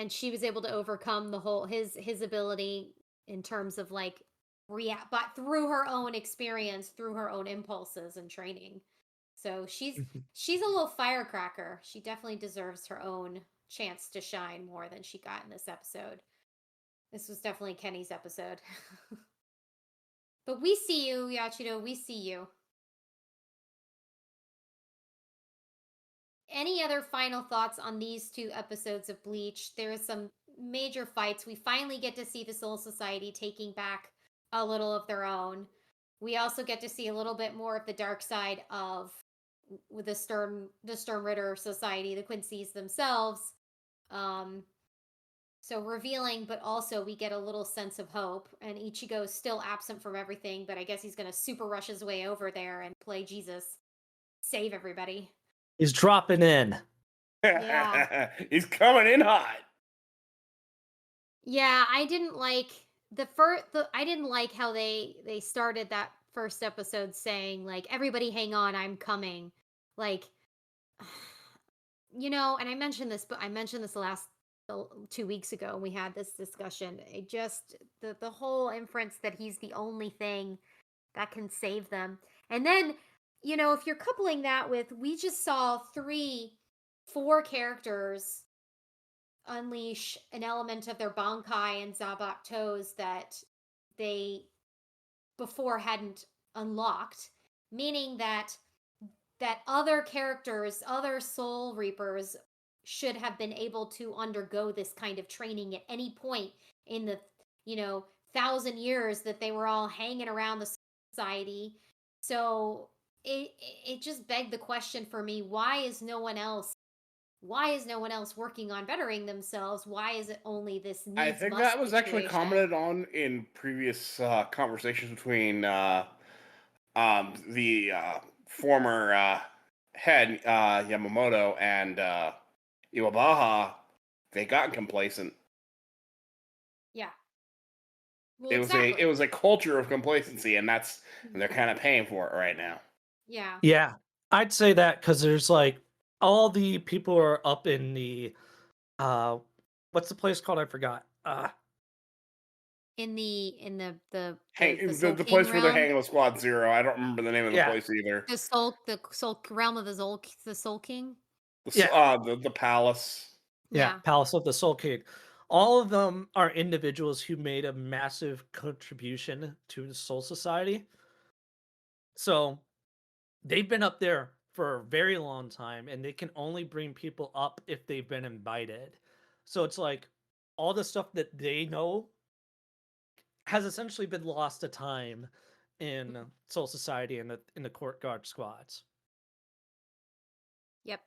she was able to overcome the whole his ability in terms of like react, but through her own experience, through her own impulses and training. So she's a little firecracker. She definitely deserves her own chance to shine more than she got in this episode. This was definitely Kenny's episode. But we see you, Yachido. We see you. Any other final thoughts on these two episodes of Bleach? There's some major fights. We finally get to see the Soul Society taking back a little of their own. We also get to see a little bit more of the dark side of with the Stern Ritter Society, the Quincy's themselves. So revealing, but also we get a little sense of hope. And Ichigo's still absent from everything, but I guess he's gonna super rush his way over there and play Jesus, save everybody. He's dropping in. Yeah. He's coming in hot. Yeah, I didn't like I didn't like how they started that first episode saying like everybody hang on, I'm coming. Like and I mentioned this, but I mentioned this last 2 weeks ago we had this discussion. It just the whole inference that he's the only thing that can save them. And then, if you're coupling that with we just saw 4 characters unleash an element of their Bankai and Zabak toes that they before hadn't unlocked, meaning that other characters, other Soul Reapers should have been able to undergo this kind of training at any point in the 1,000 years that they were all hanging around the society. So it just begged the question for me, why is no one else working on bettering themselves? Why is it only this needs I think must that was actually situation? commented on in previous conversations between the former head Yamamoto and Iwabaha. They got complacent. Yeah. Well, It exactly. was a culture of complacency, and they're kind of paying for it right now. Yeah. Yeah, I'd say that because there's like all the people are up in the what's the place called? I forgot. In the The Soul King place where they're realm, hanging with Squad Zero. I don't remember the name of the Yeah. place either. the soul realm of the Soul King. The palace. Yeah, Yeah. Palace of the Soul King. All of them are individuals who made a massive contribution to the Soul Society. So they've been up there for a very long time, and they can only bring people up if they've been invited. So it's like all the stuff that they know has essentially been lost to time in Soul Society and in the Court Guard squads. Yep.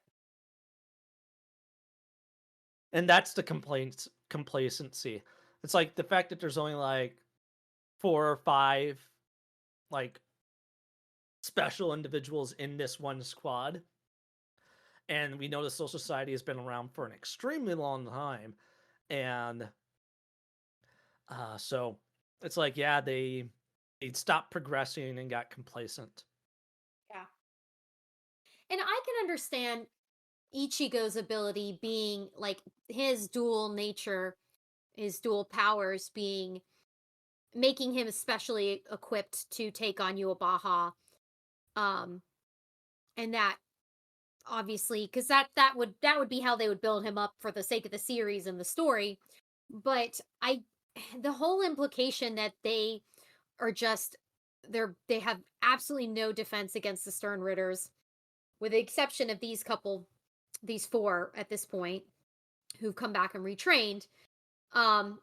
And that's the complacency. It's like the fact that there's only like 4 or 5 like special individuals in this one squad, and we know the Soul Society has been around for an extremely long time, and so it's like they stopped progressing and got complacent. Yeah. And I can understand Ichigo's ability being like his dual nature, his dual powers being making him especially equipped to take on Yuabaha. Um and that obviously, because that would be how they would build him up for the sake of the series and the story. But the whole implication that they are just they have absolutely no defense against the Stern Ritters, with the exception of these four at this point, who've come back and retrained. And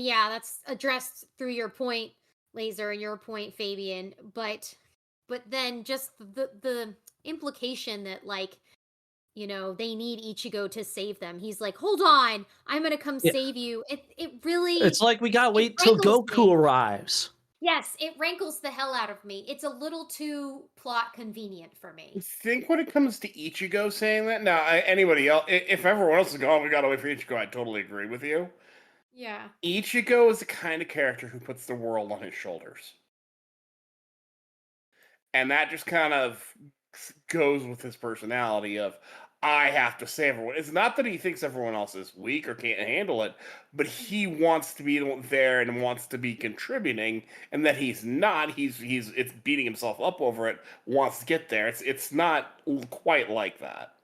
yeah, that's addressed through your point, Laser, and your point, Fabian. But then just the implication that, like, they need Ichigo to save them. He's like, hold on, I'm gonna come Yeah. save you. It really, It's like we gotta it wait till rankles Goku me. arrives. Yes, it rankles the hell out of me. It's a little too plot convenient for I me. think when it comes to Ichigo saying that, now anybody else, if everyone else is going, we gotta wait for Ichigo. I totally agree with you. Yeah. Ichigo is the kind of character who puts the world on his shoulders, and that just kind of goes with his personality of I have to save everyone. It's not that he thinks everyone else is weak or can't handle it, but he wants to be there and wants to be contributing, and that he's not. He's it's beating himself up over it. Wants to get there. It's not quite like that.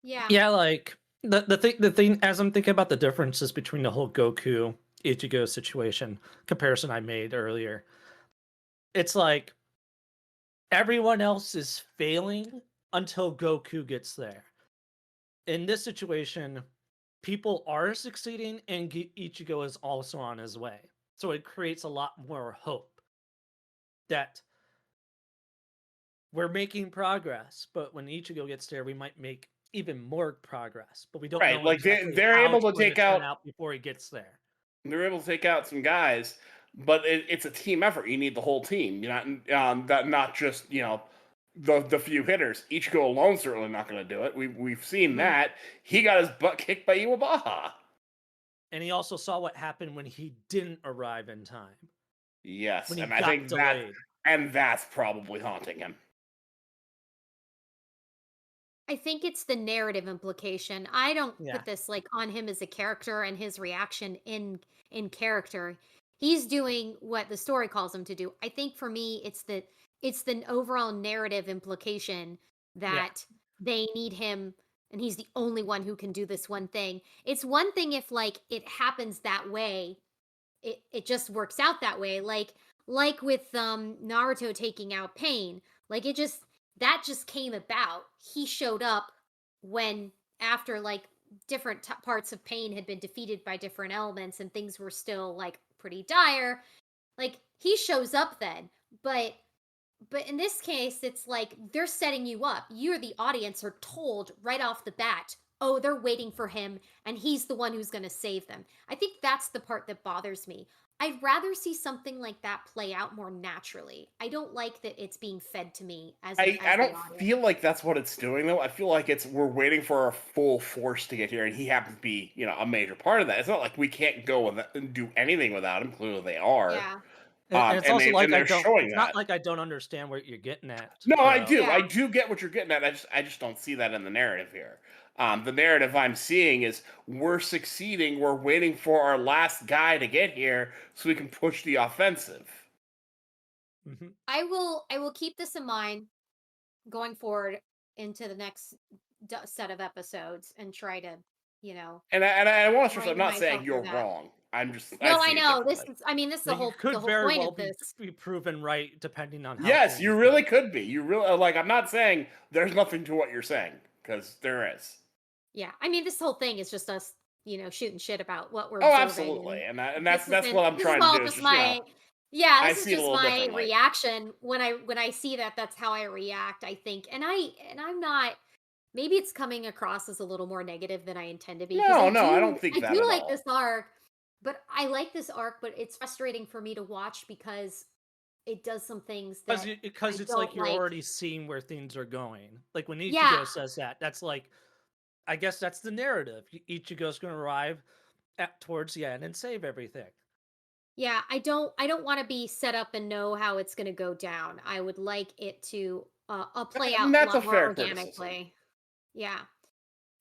Yeah. Yeah, like the thing as I'm thinking about the differences between the whole Goku Ichigo situation comparison I made earlier, it's like everyone else is failing until Goku gets there. In this situation, people are succeeding and Ichigo is also on his way. So it creates a lot more hope that we're making progress, but when Ichigo gets there, we might make even more progress, but we don't Right, know like exactly they're how able it's to going to take turn out out before he gets there. they're able to take out some guys, but it's a team effort. You need the whole team. You're not just the few hitters. Ichigo alone certainly not going to do it. We've seen Mhm. that. He got his butt kicked by Iwabaha. And he also saw what happened when he didn't arrive in time, Yes, when he and I got think delayed. that's probably haunting him. I think it's the narrative implication. I don't Yeah. put this like on him as a character and his reaction in character. He's doing what the story calls him to do. I think for me it's the overall narrative implication that they need him and he's the only one who can do this one thing. It's one thing if like it happens that way. It just works out that way. Like with Naruto taking out Pain. Like that just came about. He showed up when after like different parts of Pain had been defeated by different elements and things were still like pretty dire. Like he shows up then. But in this case, it's like they're setting you up. You're the audience are told right off the bat, oh, they're waiting for him and he's the one who's going to save them. I think that's the part that bothers me. I'd rather see something like that play out more naturally. I don't like that it's being fed to me as I the don't audience. feel like that's what it's doing though. I feel like we're waiting for our full force to get here, and he happens to be a major part of that. It's not like we can't go and do anything without him. Clearly, they are. Yeah. And it's also like And they're showing it's not that. like I don't understand what you're getting at, No, I though. do. Yeah. I do get what you're getting at. I just don't see that in the narrative here. The narrative I'm seeing is we're succeeding. We're waiting for our last guy to get here so we can push the offensive. Mhm. I will keep this in mind going forward into the next set of episodes and try to, you know, And I want to stress, I'm train not saying myself you're through that. wrong. No, I see it know. This differently. is I mean, this is Like, you the could whole very point well of this. be proven right depending on how Yes, things you go. really could be. You really like. I'm not saying there's nothing to what you're saying because there is. Yeah. I mean, this whole thing is just us, shooting shit about what we're Oh, observing. absolutely, and This what I'm this is trying to all do. Is just just my yeah, I this is see it a just little my differently. reaction when I see that that's how I react, I think. I'm not maybe it's coming across as a little more negative than I intend to be because No, I don't think I that do at like all. this arc, but I like this arc, but it's frustrating for me to watch because it does some things that Because I it's like don't you're like. already seeing where things are going. Like when Yeah. Ichigo says that, that's like, I guess that's the narrative. Ichigo's going to arrive towards the end and save everything. Yeah, I don't want to be set up and know how it's going to go down. I would like it to play And out a that's a lot more fair criticism. organically. Yeah.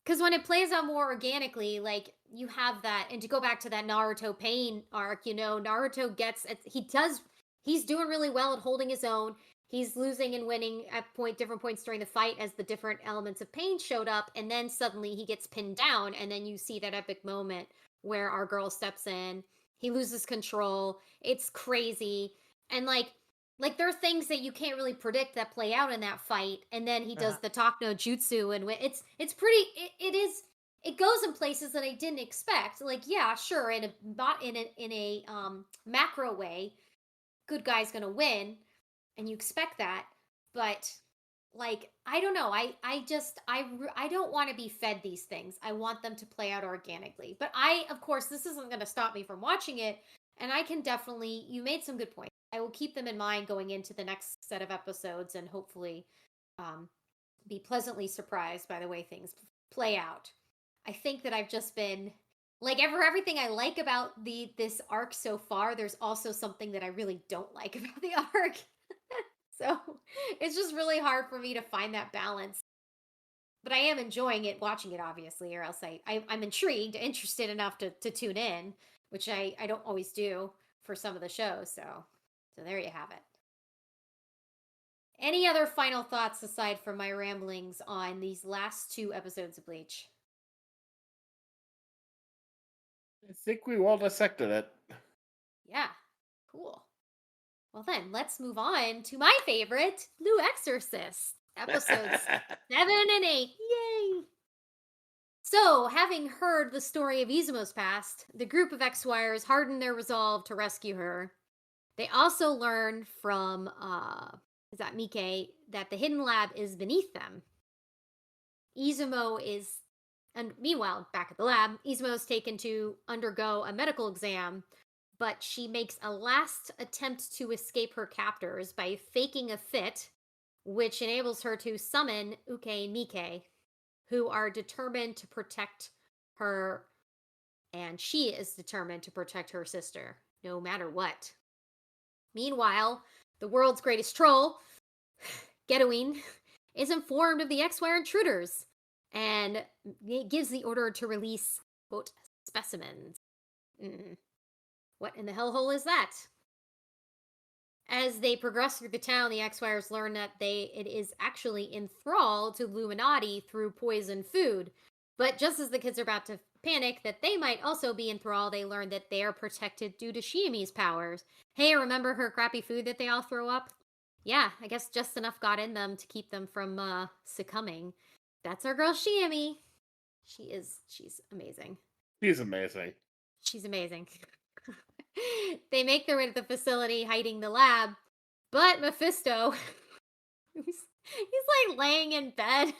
Cuz when it plays out more organically, like you have that and to go back to that Naruto pain arc, Naruto he's doing really well at holding his own. He's losing and winning at different points during the fight as the different elements of pain showed up, and then suddenly he gets pinned down, and then you see that epic moment where our girl steps in. He loses control. It's crazy, and like there are things that you can't really predict that play out in that fight, and then he does the talk no jutsu, and it's pretty. It goes in places that I didn't expect. Like, yeah, sure, in a macro way, good guy's gonna win, and you expect that, but like, I don't know, I don't want to be fed these things. I want them to play out organically, but of course, this isn't going to stop me from watching it, and I can definitely, you made some good points. I will keep them in mind going into the next set of episodes, and hopefully be pleasantly surprised by the way things play out. I think that I've just been like, everything I like about this arc so far, there's also something that I really don't like about the arc. So it's just really hard for me to find that balance. But I am enjoying it, watching it, obviously, or else I'm intrigued, interested enough to tune in, which I don't always do for some of the shows. So there you have it. Any other final thoughts aside from my ramblings on these last 2 episodes of Bleach? I think we well dissected it. Yeah, cool. Well then, let's move on to my favorite, Blue Exorcist, episodes 7 and 8. Yay! So, having heard the story of Izumo's past, the group of X-Wires harden their resolve to rescue her. They also learn from, Mike, that the hidden lab is beneath them. And meanwhile, back at the lab, Izumo is taken to undergo a medical exam, but she makes a last attempt to escape her captors by faking a fit, which enables her to summon Uke and Mike, who are determined to protect her, and she is determined to protect her sister, no matter what. Meanwhile, the world's greatest troll, Gedouin, is informed of the X-Wire intruders, and it gives the order to release, quote, specimens. What in the hellhole is that? As they progress through the town, the X-Wires learn that it is actually enthralled to Illuminati through poisoned food. But just as the kids are about to panic that they might also be enthralled, they learn that they are protected due to Shiami's powers. Hey, remember her crappy food that they all throw up? Yeah, I guess just enough got in them to keep them from succumbing. That's our girl Shiami. She's amazing. She's amazing. She's amazing. They make their way to the facility, hiding the lab, but Mephisto, he's like laying in bed.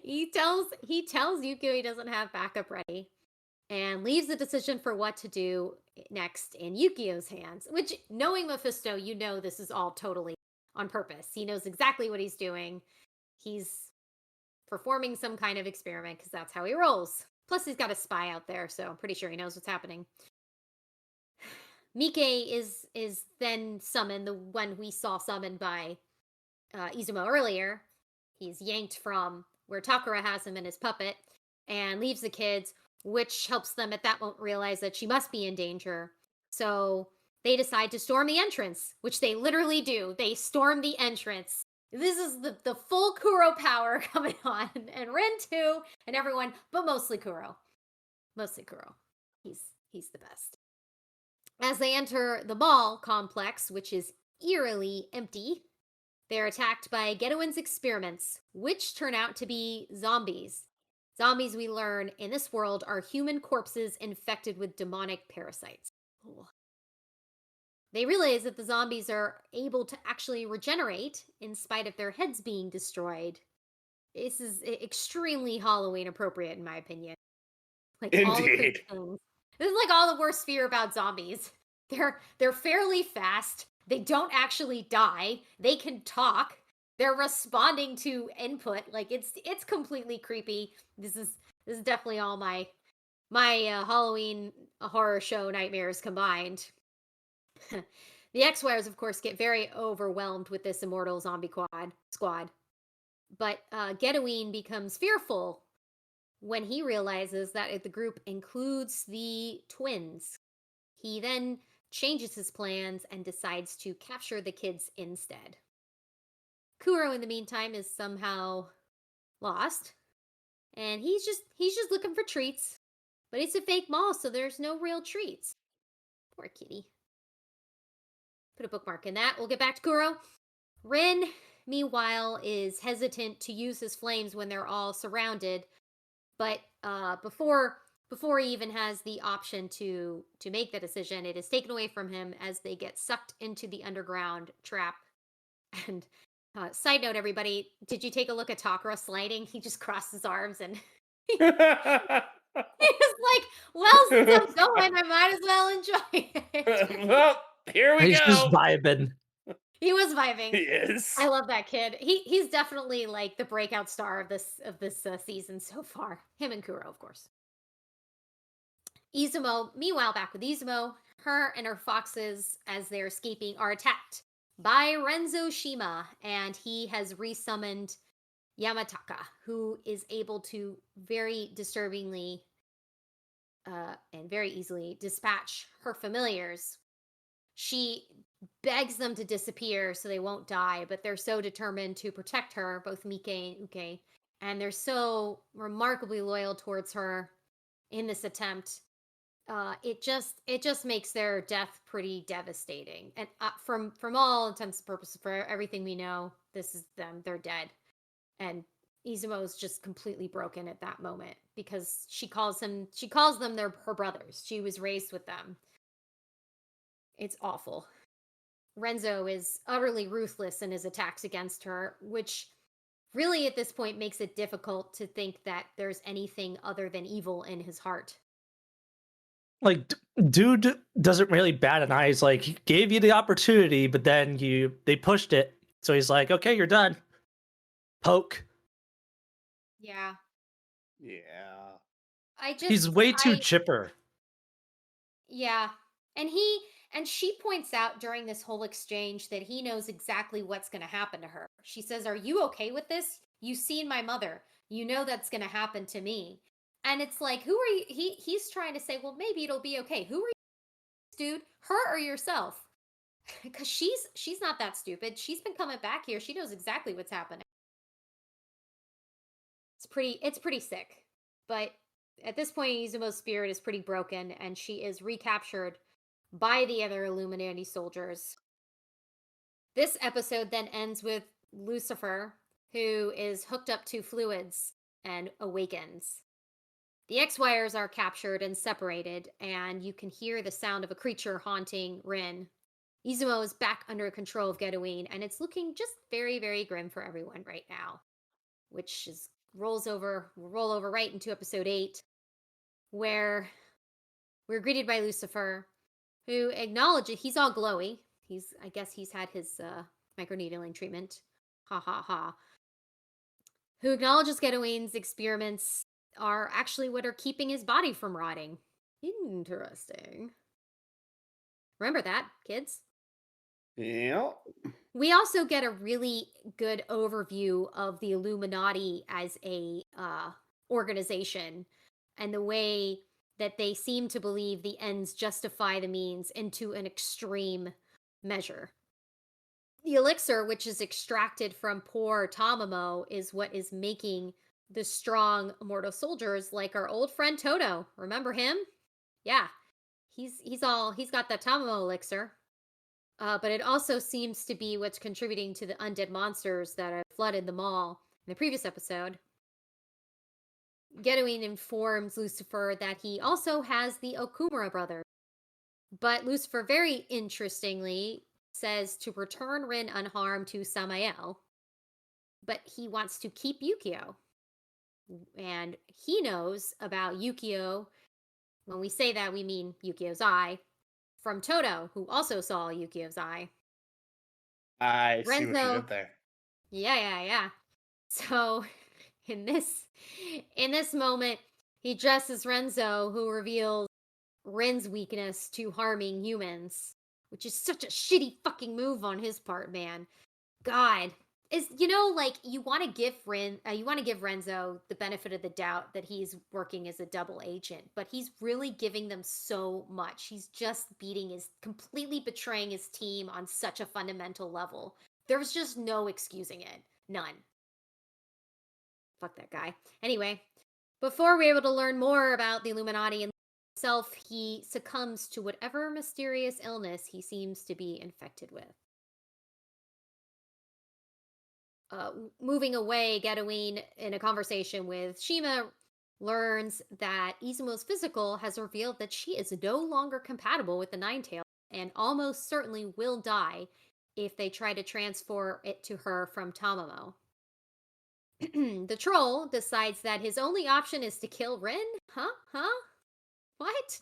he tells Yukio he doesn't have backup ready, and leaves the decision for what to do next in Yukio's hands. Which, knowing Mephisto, you know this is all totally on purpose. He knows exactly what he's doing. He's performing some kind of experiment because that's how he rolls. Plus, he's got a spy out there, so I'm pretty sure he knows what's happening. Mike is then summoned, the one we saw summoned by Izumo earlier. He's yanked from where Takara has him in his puppet and leaves the kids, which helps them at that moment realize that she must be in danger. So they decide to storm the entrance, which they literally do. They storm the entrance. This is the full Kuro power coming on, and Ren too, and everyone, but mostly Kuro. Mostly Kuro. He's the best. As they enter the mall complex, which is eerily empty, they're attacked by Gedouin's experiments, which turn out to be zombies. Zombies, we learn, in this world are human corpses infected with demonic parasites. Ooh. They realize that the zombies are able to actually regenerate in spite of their heads being destroyed. This is extremely Halloween appropriate, in my opinion. Like, Indeed. This is like all the worst fear about zombies. They're fairly fast. They don't actually die. They can talk. They're responding to input. Like, it's completely creepy. This is definitely all my Halloween horror show nightmares combined. The X-Wires, of course, get very overwhelmed with this immortal zombie squad. But Gedouin becomes fearful when he realizes that the group includes the twins. He then changes his plans and decides to capture the kids instead. Kuro, in the meantime, is somehow lost, and he's just looking for treats. But it's a fake mall, so there's no real treats. Poor kitty. Put a bookmark in that. We'll get back to Kuro. Rin, meanwhile, is hesitant to use his flames when they're all surrounded, but before he even has the option to make the decision, it is taken away from him as they get sucked into the underground trap. And side note, everybody, did you take a look at Takara sliding? He just crossed his arms and he was like, well, since I'm going, I might as well enjoy it. Well, here we He's go. just vibing. He was vibing. He is. I love that kid. He's definitely like the breakout star of this season so far. Him and Kuro, of course. Izumo, meanwhile, back with Izumo, her and her foxes, as they're escaping, are attacked by Renzo Shima, and he has resummoned Yamataka, who is able to very disturbingly and very easily dispatch her familiars. She begs them to disappear so they won't die, but they're so determined to protect her, both Mike and Uke, and they're so remarkably loyal towards her in this attempt. It just makes their death pretty devastating. And from all intents and purposes, for everything we know, this is them. They're dead. And Izumo's just completely broken at that moment because she calls them her brothers. She was raised with them. It's awful. Renzo is utterly ruthless in his attacks against her, which really at this point makes it difficult to think that there's anything other than evil in his heart. Like, dude doesn't really bat an eye. He's like, he gave you the opportunity, but then they pushed it. So he's like, okay, you're done. Poke. Yeah. Yeah. He's way too chipper. Yeah. And she points out during this whole exchange that he knows exactly what's going to happen to her. She says, "Are you okay with this? You've seen my mother. You know that's going to happen to me." And it's like, who are you? He's trying to say, well, maybe it'll be okay. Who are you, dude? Her or yourself? Because she's not that stupid. She's been coming back here. She knows exactly what's happening. It's pretty sick. But at this point, Izumo's spirit is pretty broken, and she is recaptured by the other Illuminati soldiers. This episode then ends with Lucifer, who is hooked up to fluids and awakens. The X-Wires are captured and separated, and you can hear the sound of a creature haunting Rin. Izumo is back under control of Getaween, and it's looking just very, very grim for everyone right now, which will roll over right into episode 8, where we're greeted by Lucifer, who acknowledges he's all glowy. I guess he's had his microneedling treatment. Ha ha ha. Who acknowledges Getaween's experiments are actually what are keeping his body from rotting. Interesting. Remember that, kids? Yeah. We also get a really good overview of the Illuminati as a organization and the way that they seem to believe the ends justify the means into an extreme measure. The elixir, which is extracted from poor Tamamo, is what is making the strong immortal soldiers like our old friend Toto. Remember him? Yeah. He's got that Tamamo elixir. But it also seems to be what's contributing to the undead monsters that have flooded the mall in the previous episode. Getaween informs Lucifer that he also has the Okumura brothers. But Lucifer, very interestingly, says to return Rin unharmed to Samael, but he wants to keep Yukio. And he knows about Yukio. When we say that, we mean Yukio's eye, from Toto, who also saw Yukio's eye. I see what you Renzo- did there. Yeah. So in this moment, he dresses Renzo, who reveals Rin's weakness to harming humans, which is such a shitty fucking move on his part, man. God. You want to give Renzo the benefit of the doubt that he's working as a double agent, but he's really giving them so much. He's just completely betraying his team on such a fundamental level There was just no excusing it. None. Fuck that guy. Anyway, before we're able to learn more about the Illuminati and himself, he succumbs to whatever mysterious illness he seems to be infected with. Moving away, Getaween, in a conversation with Shima, learns that Izumo's physical has revealed that she is no longer compatible with the Ninetales and almost certainly will die if they try to transfer it to her from Tamamo. The troll decides that his only option is to kill Rin? Huh? What?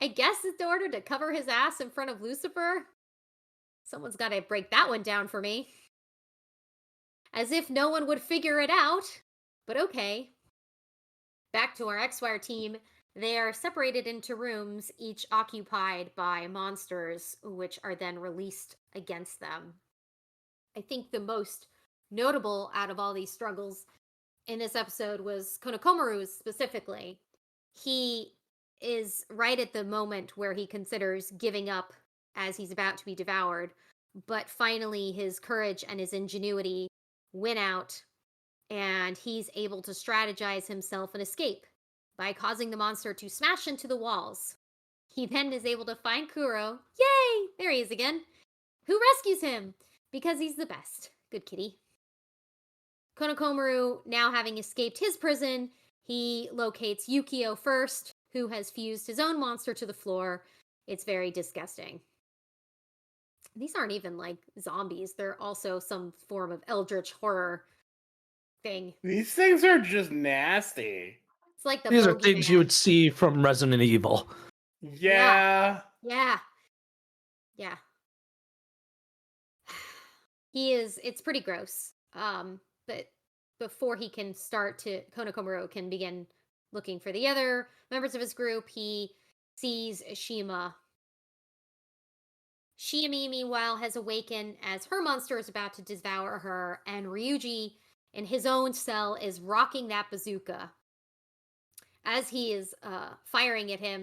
I guess it's in order to cover his ass in front of Lucifer? Someone's got to break that one down for me. As if no one would figure it out. But okay. Back to our X-Wire team. They are separated into rooms, each occupied by monsters, which are then released against them. I think the most notable out of all these struggles in this episode was Konokomaru's specifically. He is right at the moment where he considers giving up as he's about to be devoured, but finally his courage and his ingenuity win out, and he's able to strategize himself and escape by causing the monster to smash into the walls. He then is able to find Kuro. Yay! There he is again. Who rescues him because he's the best. Good kitty. Konokomaru, now having escaped his prison, he locates Yukio first, who has fused his own monster to the floor. It's very disgusting. These aren't even like zombies. They're also some form of eldritch horror thing. These things are just nasty. It's like the These are things you bogeyman. would see from Resident Evil. Yeah. Yeah. It's pretty gross. But before he can Konokomaru can begin looking for the other members of his group, he sees Shima. Shiami, meanwhile, has awakened as her monster is about to devour her, and Ryuji, in his own cell, is rocking that bazooka. As he is firing at him,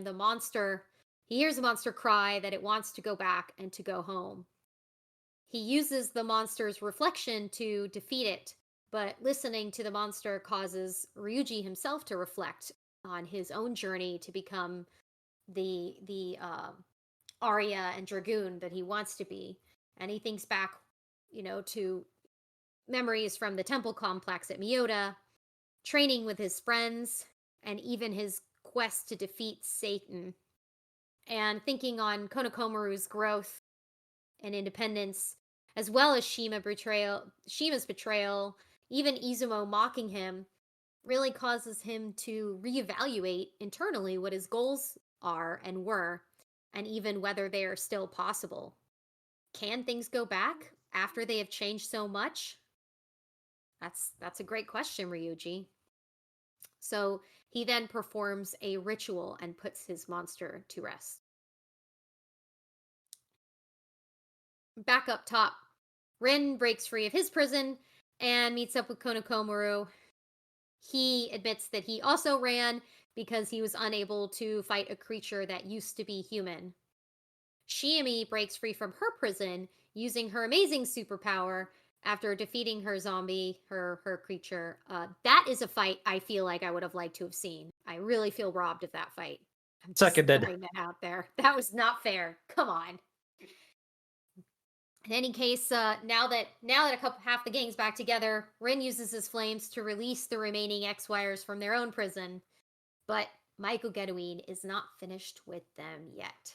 he hears the monster cry that it wants to go back and to go home. He uses the monster's reflection to defeat it, but listening to the monster causes Ryuji himself to reflect on his own journey to become the Arya and Dragoon that he wants to be. And he thinks back, to memories from the temple complex at Miyota, training with his friends, and even his quest to defeat Satan. And thinking on Konokomaru's growth and independence, as well as Shima's betrayal, even Izumo mocking him, really causes him to reevaluate internally what his goals are and were, and even whether they are still possible. Can things go back after they have changed so much? That's a great question, Ryuji. So he then performs a ritual and puts his monster to rest. Back up top, Rin breaks free of his prison and meets up with Konokomaru. He admits that he also ran because he was unable to fight a creature that used to be human. Shiami breaks free from her prison using her amazing superpower after defeating her zombie, her creature. That is a fight I feel like I would have liked to have seen. I really feel robbed of that fight. I'm just Seconded. throwing that out there. That was not fair. Come on. In any case, now that half the gang's back together, Rin uses his flames to release the remaining X-Wires from their own prison. But Michael Getaween is not finished with them yet.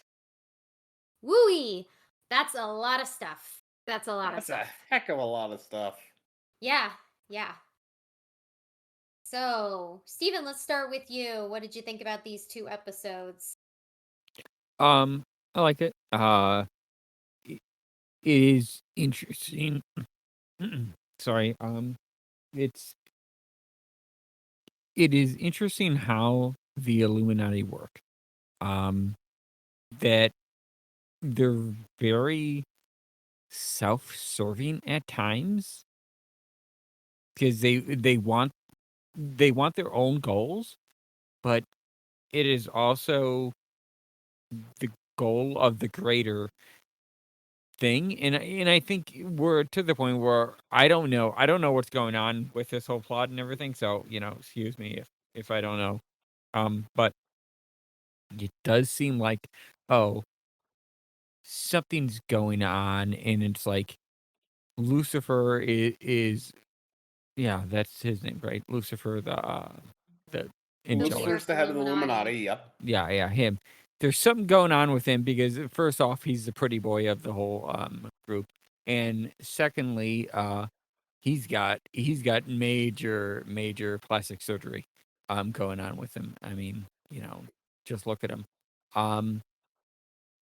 Wooey! That's a lot of stuff. That's a heck of a lot of stuff. Yeah. So, Steven, let's start with you. What did you think about these 2 episodes? I like it. It is interesting. Sorry. It is interesting how the Illuminati work. That they're very self-serving at times because they want their own goals, but it is also the goal of the greater thing, and I think we're to the point where I don't know what's going on with this whole plot and everything. So excuse me if I don't know. But it does seem like, oh, something's going on, and it's like Lucifer is yeah, that's his name, right? Lucifer, the angelic. Lucifer. Lucifer's the head of the Illuminati. Yep. Yeah, him. There's something going on with him because first off, he's the pretty boy of the whole group, and secondly, he's got major plastic surgery going on with him. I mean, just look at him. Um,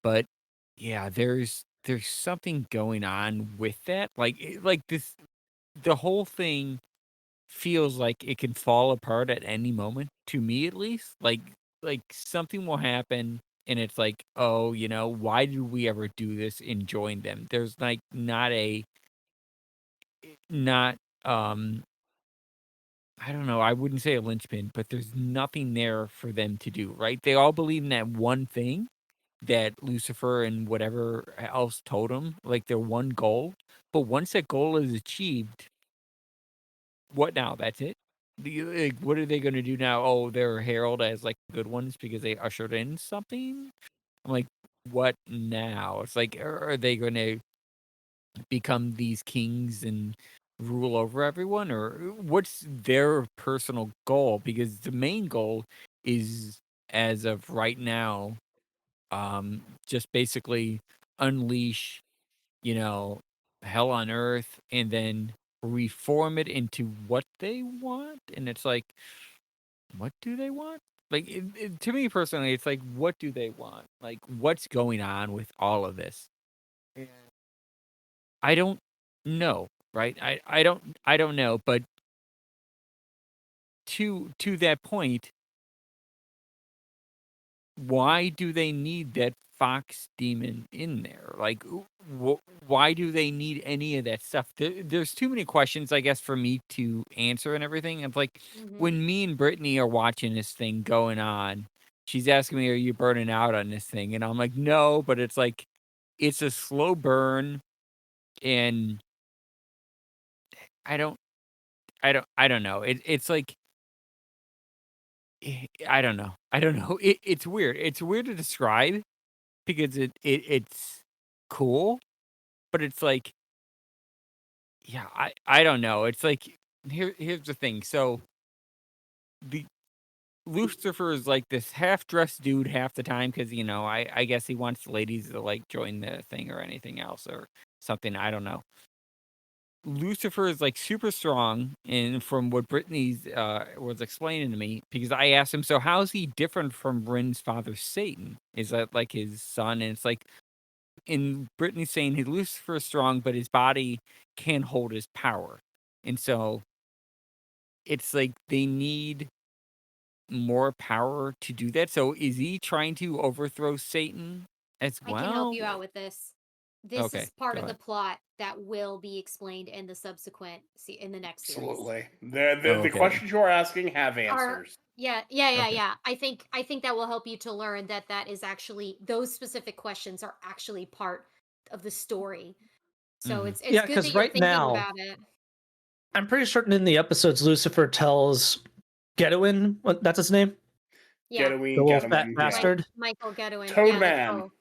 but yeah, there's something going on with that. Like this, the whole thing feels like it can fall apart at any moment, to me at least. Like something will happen and it's like, oh, why did we ever do this and join them? There's like not I don't know, I wouldn't say a linchpin, but there's nothing there for them to do, right? They all believe in that one thing that Lucifer and whatever else told them, like their one goal. But once that goal is achieved, what now? That's it? Like, what are they going to do now? Oh, they're heralded as like good ones because they ushered in something. I'm like, what now? It's like, are they going to become these kings and rule over everyone, or what's their personal goal? Because the main goal is, as of right now, just basically unleash, you know, hell on earth and then reform it into what they want. And it's like, what do they want? Like, to me personally, it's like, what do they want? Like, what's going on with all of this? And I don't know, right? I don't know. But to that point, why do they need that fox demon in there? Like, why do they need any of that stuff? There's too many questions, I guess, for me to answer and everything. It's like Hmm. when me and Brittany are watching this thing going on, she's asking me, "Are you burning out on this thing?" And I'm like, "No," but it's like it's a slow burn, and I don't, I don't know. It's like I don't know. I don't know. It's weird. It's weird to describe because it's cool, but it's like, yeah, I don't know. It's like here's the thing. So the Lucifer is like this half dressed dude half the time because I guess he wants the ladies to like join the thing or anything else or something. I don't know. Lucifer is like super strong, and from what Brittany's was explaining to me, because I asked him, so how is he different from Rin's father Satan? Is that like his son? And it's like, in Brittany saying he Lucifer is strong, but his body can't hold his power. And so it's like they need more power to do that. So is he trying to overthrow Satan as I can help well? you out with this. This Okay, is part go of the ahead. plot that will be explained in the subsequent in the next series. Absolutely. The Okay. questions you're asking have Are answers. Okay. yeah. I think that will help you to learn that that is actually those specific questions are actually part of the story. So Hmm. it's Yeah, good that because you're right thinking now, about it. I'm pretty certain in the episodes, Lucifer tells Gedwin, that's his name, Yeah. the Getaween, little fat Getaman, yeah. bastard. Michael Gedwin. Toad Yeah, that's Man. cool.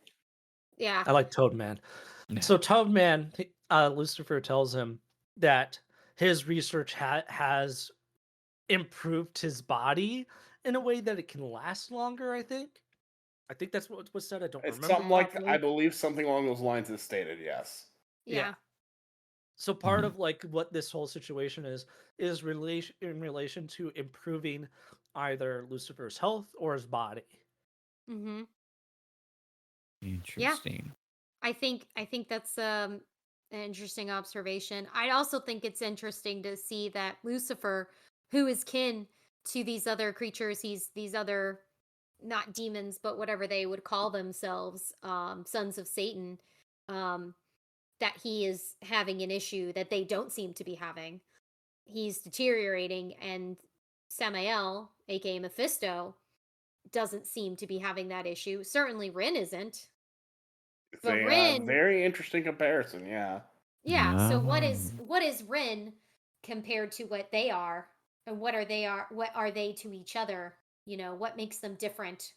Yeah. I like Toad Man. Yeah. So Toad Man, Lucifer tells him that his research has improved his body in a way that it can last longer. I think that's what was said. I don't It's remember something like I properly. believe something along those lines is stated, yes. Yeah. Yeah. So part Mhm. of like what this whole situation is relation to improving either Lucifer's health or his body. Mhm. Yeah. Interesting. I think that's an interesting observation. I also think it's interesting to see that Lucifer, who is kin to these other creatures, he's these other not demons, but whatever they would call themselves, sons of Satan, um, that he is having an issue that they don't seem to be having. He's deteriorating, and Samael, aka Mephisto, doesn't seem to be having that issue. Certainly Rin isn't. It's But a Rin, very interesting comparison. Yeah. yeah. So Oh. what is Rin compared to what they are, and what are they to each other? You know, what makes them different?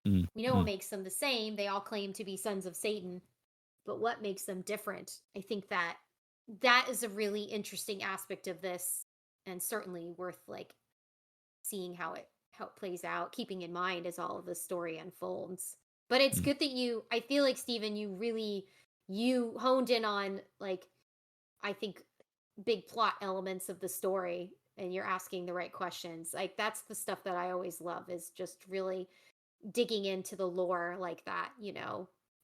Mm, We know what mm, makes them the same. They all claim to be sons of Satan, but what makes them different? I think that that is a really interesting aspect of this, and certainly worth like seeing how it plays out, keeping in mind as all of the story unfolds. But it's mm. good that I feel like Steven, you honed in on like I think big plot elements of the story, and you're asking the right questions. Like that's the stuff that I always love, is just really digging into the lore like that,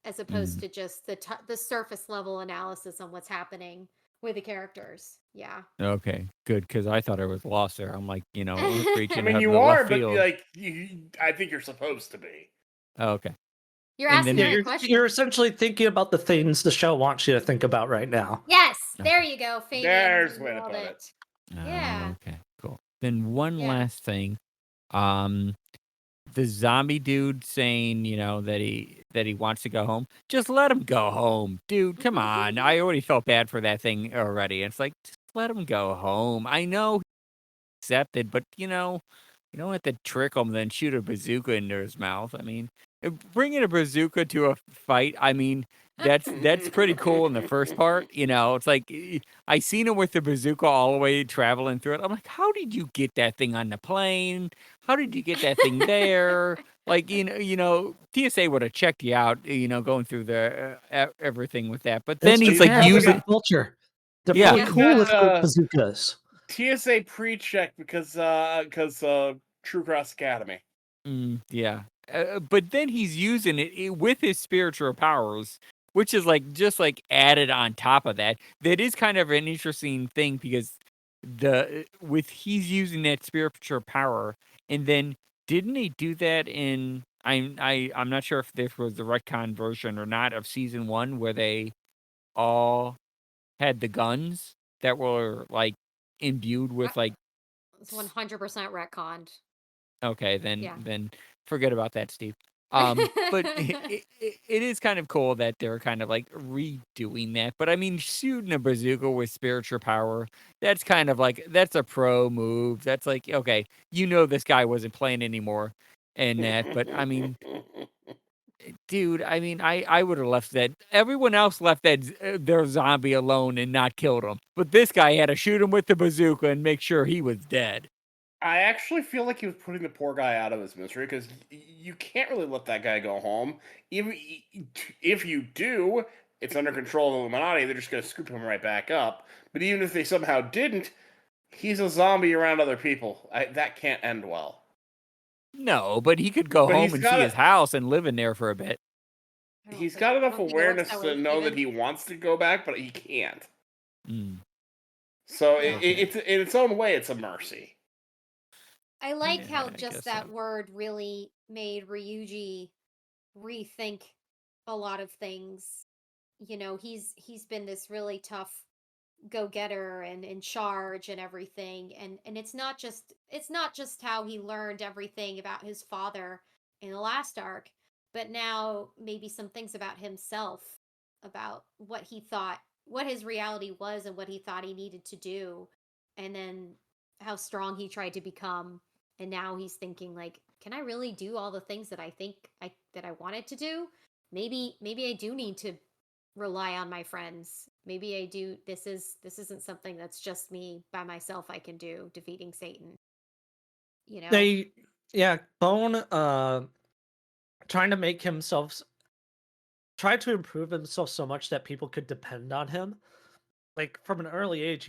as opposed Mm. to just the surface level analysis on what's happening with the characters. Yeah. Okay, good, because I thought I was lost there. I'm like, I reaching mean, out in you the left are, but field. like, I think you're supposed to be. Oh, okay. You're And asking the Yeah, then, right you're questions. essentially thinking about the things the show wants you to think about right now. Yes, there okay. you go, Fabian. There's You the way to nailed put it. it. Yeah. Okay, cool. Then one Yeah. last thing. Um, the zombie dude saying, that he wants to go home. Just let him go home, dude. Come on. I already felt bad for that thing already. It's like, just let him go home. I know he accepted, but you don't have to trick him, then shoot a bazooka into his mouth. I mean, bringing a bazooka to a fight. I mean, that's pretty cool in the first part. It's like I seen him with the bazooka all the way traveling through it. I'm like, how did you get that thing on the plane? How did you get that thing there? Like TSA would have checked you out. Going through the everything with that. But then It's he's He's like got Japan. like It's a a using, culture. They're yeah. pretty Yeah. he's cool got with bazookas. TSA pre-check because True Cross Academy. Yeah. But then he's using it with his spiritual powers, which is like just like added on top of that. That is kind of an interesting thing because he's using that spiritual power, and then didn't he do that in I'm not sure if this was the retcon version or not of season 1 where they all had the guns that were like imbued Uh, with like. It's 100% retconned. Okay, Yeah. then forget about that, Steve. But it is kind of cool that they're kind of like redoing that. But I mean, shooting a bazooka with spiritual power, that's kind of like that's a pro move. That's like, okay, this guy wasn't playing anymore and that. But I mean, dude, I mean, I would have left that. Everyone else left their zombie alone and not killed him. But this guy had to shoot him with the bazooka and make sure he was dead. I actually feel like he was putting the poor guy out of his misery because you can't really let that guy go home. Even if you do, it's under control of the Illuminati. They're just going to scoop him right back up. But even if they somehow didn't, he's a zombie around other people. That can't end well. No, but he could go But home and see his house and live in there for a bit. he's got I enough don't think it works awareness that to way, know that Steven. he wants to go back, but he can't. Mm, So Yeah. okay. it's in its own way, it's a mercy. I like Yeah, how I just guess so. that word really made Ryuji rethink a lot of things. He's been this really tough go-getter and in charge and everything, and it's not just how he learned everything about his father in the last arc, but now maybe some things about himself, about what his reality was and what he thought he needed to do, and then how strong he tried to become. And now he's thinking like, can I really do all the things that I wanted to do? Maybe I do need to rely on my friends. Maybe I do. This isn't something that's just me by myself I can do, defeating Satan, you know? They, yeah, Bone, trying to make himself, try to improve himself so much that people could depend on him. Like from an early age,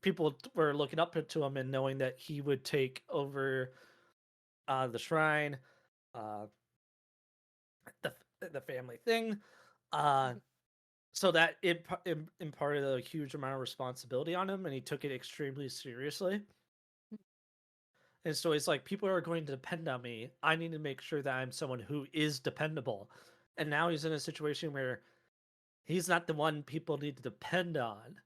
people were looking up to him and knowing that he would take over the shrine, uh, the the family thing, uh, Mhm. so that it imparted a huge amount of responsibility on him, and he took it extremely seriously. And so it's like people are going to depend on me. I need to make sure that I'm someone who is dependable. And now he's in a situation where he's not the one people need to depend on.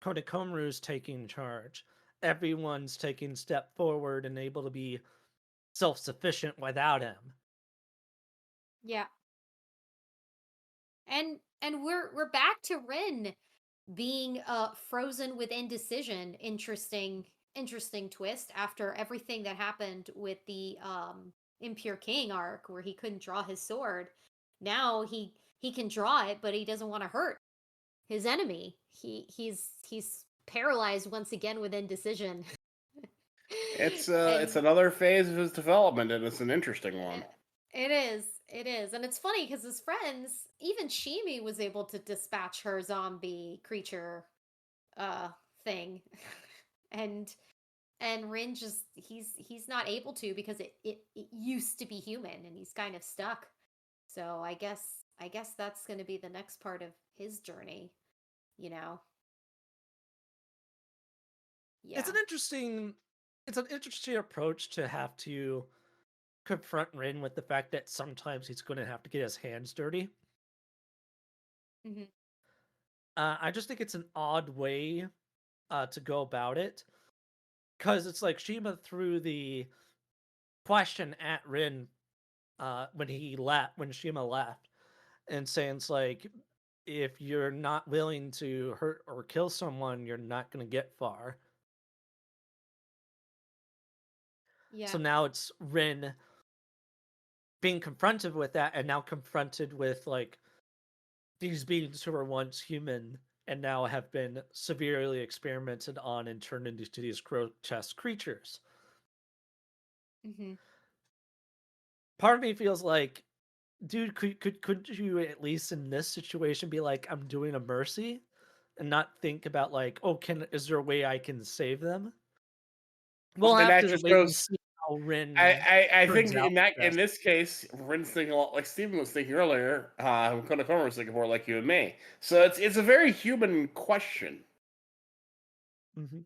Konakomaru's taking charge. Everyone's taking step forward and able to be self-sufficient without him. Yeah. And we're back to Rin being frozen with indecision. Interesting twist after everything that happened with the Impure King arc where he couldn't draw his sword. Now he can draw it, but he doesn't want to hurt his enemy. He's paralyzed once again with indecision. It's And another phase of his development, and it's an interesting one. it is. It is. And it's funny because his friends, even Shimi was able to dispatch her zombie creature uh thing. and Rin just he's not able to because it used to be human and he's kind of stuck. So I guess that's going to be the next part of his journey, you know. Yeah. It's an interesting approach to have to confront Rin with the fact that sometimes he's going to have to get his hands dirty. Mhm. I just think it's an odd way to go about it, because it's like Shima threw the question at Rin when Shima left, and saying it's like, if you're not willing to hurt or kill someone, you're not going to get far. Yeah. So now it's Rin being confronted with that, and now confronted with like these beings who were once human and now have been severely experimented on and turned into these grotesque creatures. Mhm. Part of me feels like, dude, could you at least in this situation be like, I'm doing a mercy, and not think about like, oh, is there a way I can save them? We'll And have that to just wait and goes. see how Rin I turns think out. in this case, Rin's thinking a lot like Steven was thinking earlier. Konokoma was thinking more like you and me. So it's a very human question. Mm-hmm.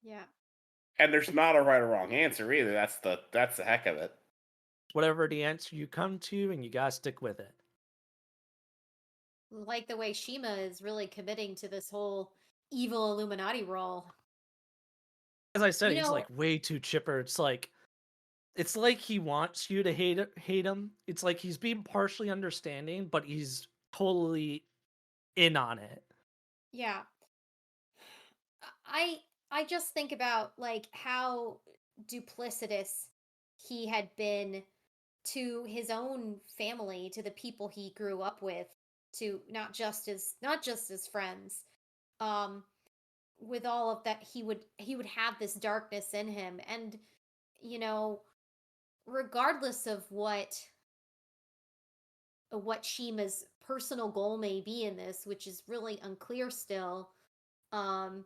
Yeah. And there's not a right or wrong answer either. That's the heck of it. Whatever the answer you come to, and you gotta stick with it. Like the way Shima is really committing to this whole evil Illuminati role. As I said, You he's know, like way too chipper. It's like he wants you to hate him. It's like he's being partially understanding, but he's totally in on it. yeah. I just think about like how duplicitous he had been to his own family, to the people he grew up with, to not just his friends. Um with all of that he would have this darkness in him and you know, regardless of what Shima's personal goal may be in this, which is really unclear still, um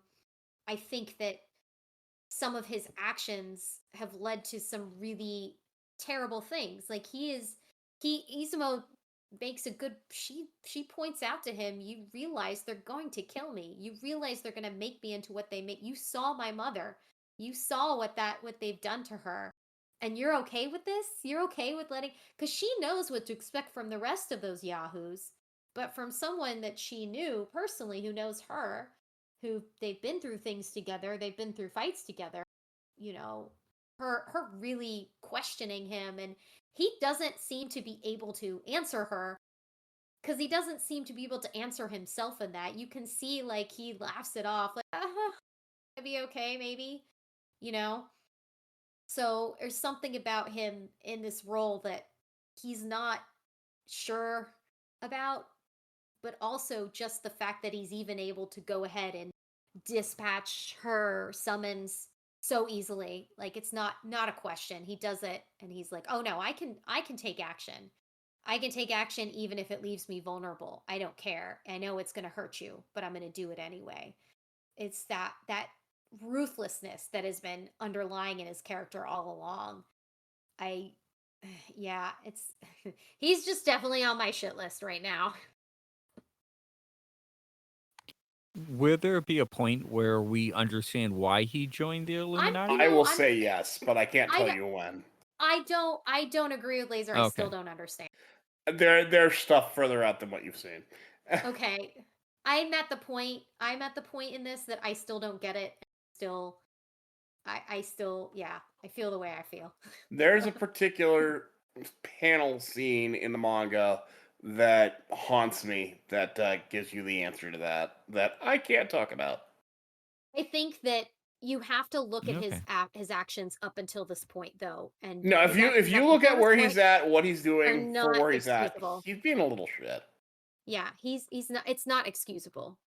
I think that some of his actions have led to some really terrible things. Like Izumo makes a good she points out to him, you realize they're going to kill me. You realize they're going to make me into what they make. You saw my mother. You saw what they've done to her. And you're okay with this? You're okay with letting cuz she knows what to expect from the rest of those yahoos, but from someone that she knew personally who knows her, who they've been through things together, they've been through fights together, you know, her really questioning him and he doesn't seem to be able to answer her because he doesn't seem to be able to answer himself in that. You can see like he laughs it off like, it'll be okay maybe, you know. So there's something about him in this role that he's not sure about, but also just the fact that he's even able to go ahead and dispatch her summons so easily. Like it's not a question. He does it and he's like, "Oh no, I can take action. I can take action even if it leaves me vulnerable. I don't care. I know it's going to hurt you, but I'm going to do it anyway." It's that ruthlessness that has been underlying in his character all along. I yeah, it's he's just definitely on my shit list right now. Will there be a point where we understand why he joined the Illuminati? I will I'm say yes, but I can't I tell don't you when. I don't agree with Laser. I still Okay. don't understand. There's stuff further out than what you've seen. Okay. I'm at the point in this that I still don't get it. I still yeah, I feel the way I feel. There's a particular panel scene in the manga that haunts me that gives you the answer to that I can't talk about. I think that you have to look at Okay. his actions up until this point, though, and No, his if actions you up look until at this where point he's at, what he's are doing for not where he's at, excusable. he's being a little shit. Yeah, he's not. It's not excusable.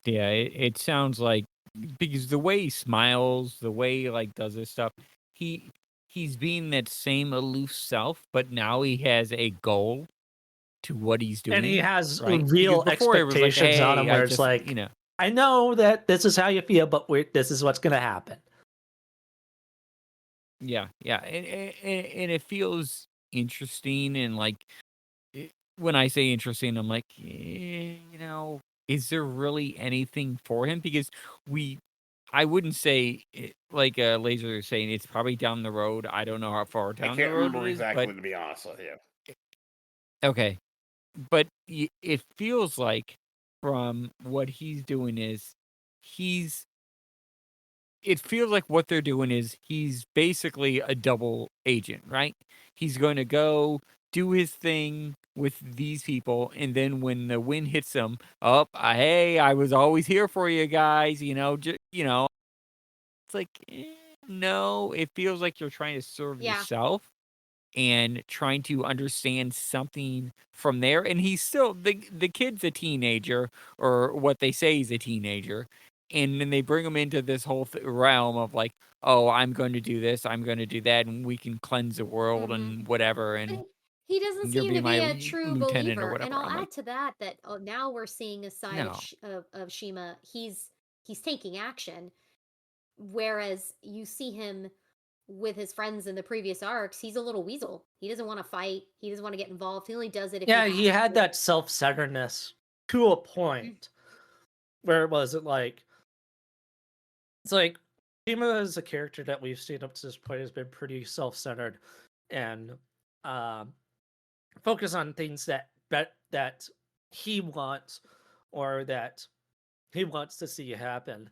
Yeah, it sounds like because the way he smiles, the way he like does this stuff, he he's being that same aloof self, but now he has a goal to what he's And he doing, has right? Because real before it was like, expectations on him hey, I where it's just like, I know that this is how you feel, but this is what's going to happen. yeah, yeah, and it feels interesting and like when I say interesting, I'm like, is there really anything for him? Because we, I wouldn't say like Laser is saying it's probably down the road. I don't know how far I down the can't road remember it is, but exactly, to be honest with you. okay. But it feels like from what he's doing is he's it feels like what they're doing is he's basically a double agent, right? He's going to go do his thing with these people, and then when the wind hits him, up, hey, I was always here for you guys. It's like no, it feels like you're trying to serve Yeah, yourself and trying to understand something from there. And he's still the kid's a teenager, or what they say he's a teenager. And then they bring him into this whole realm of like, oh, I'm going to do this, I'm going to do that, and we can cleanse the world hmm and whatever, but and he doesn't you'll seem be to my be a true lieutenant or believer. And whatever. I'll I'm like, add to that now we're seeing a side no, of Shima. He's taking action, whereas you see him with his friends in the previous arcs. He's a little weasel. He doesn't want to fight. He doesn't want to get involved. He only does it if he Yeah, has he had to. that self-centeredness to a Mm, point where it was like, it's like Shima is a character that we've seen up to this point has been pretty self-centered and um focus on things that he wants or that he wants to see happen.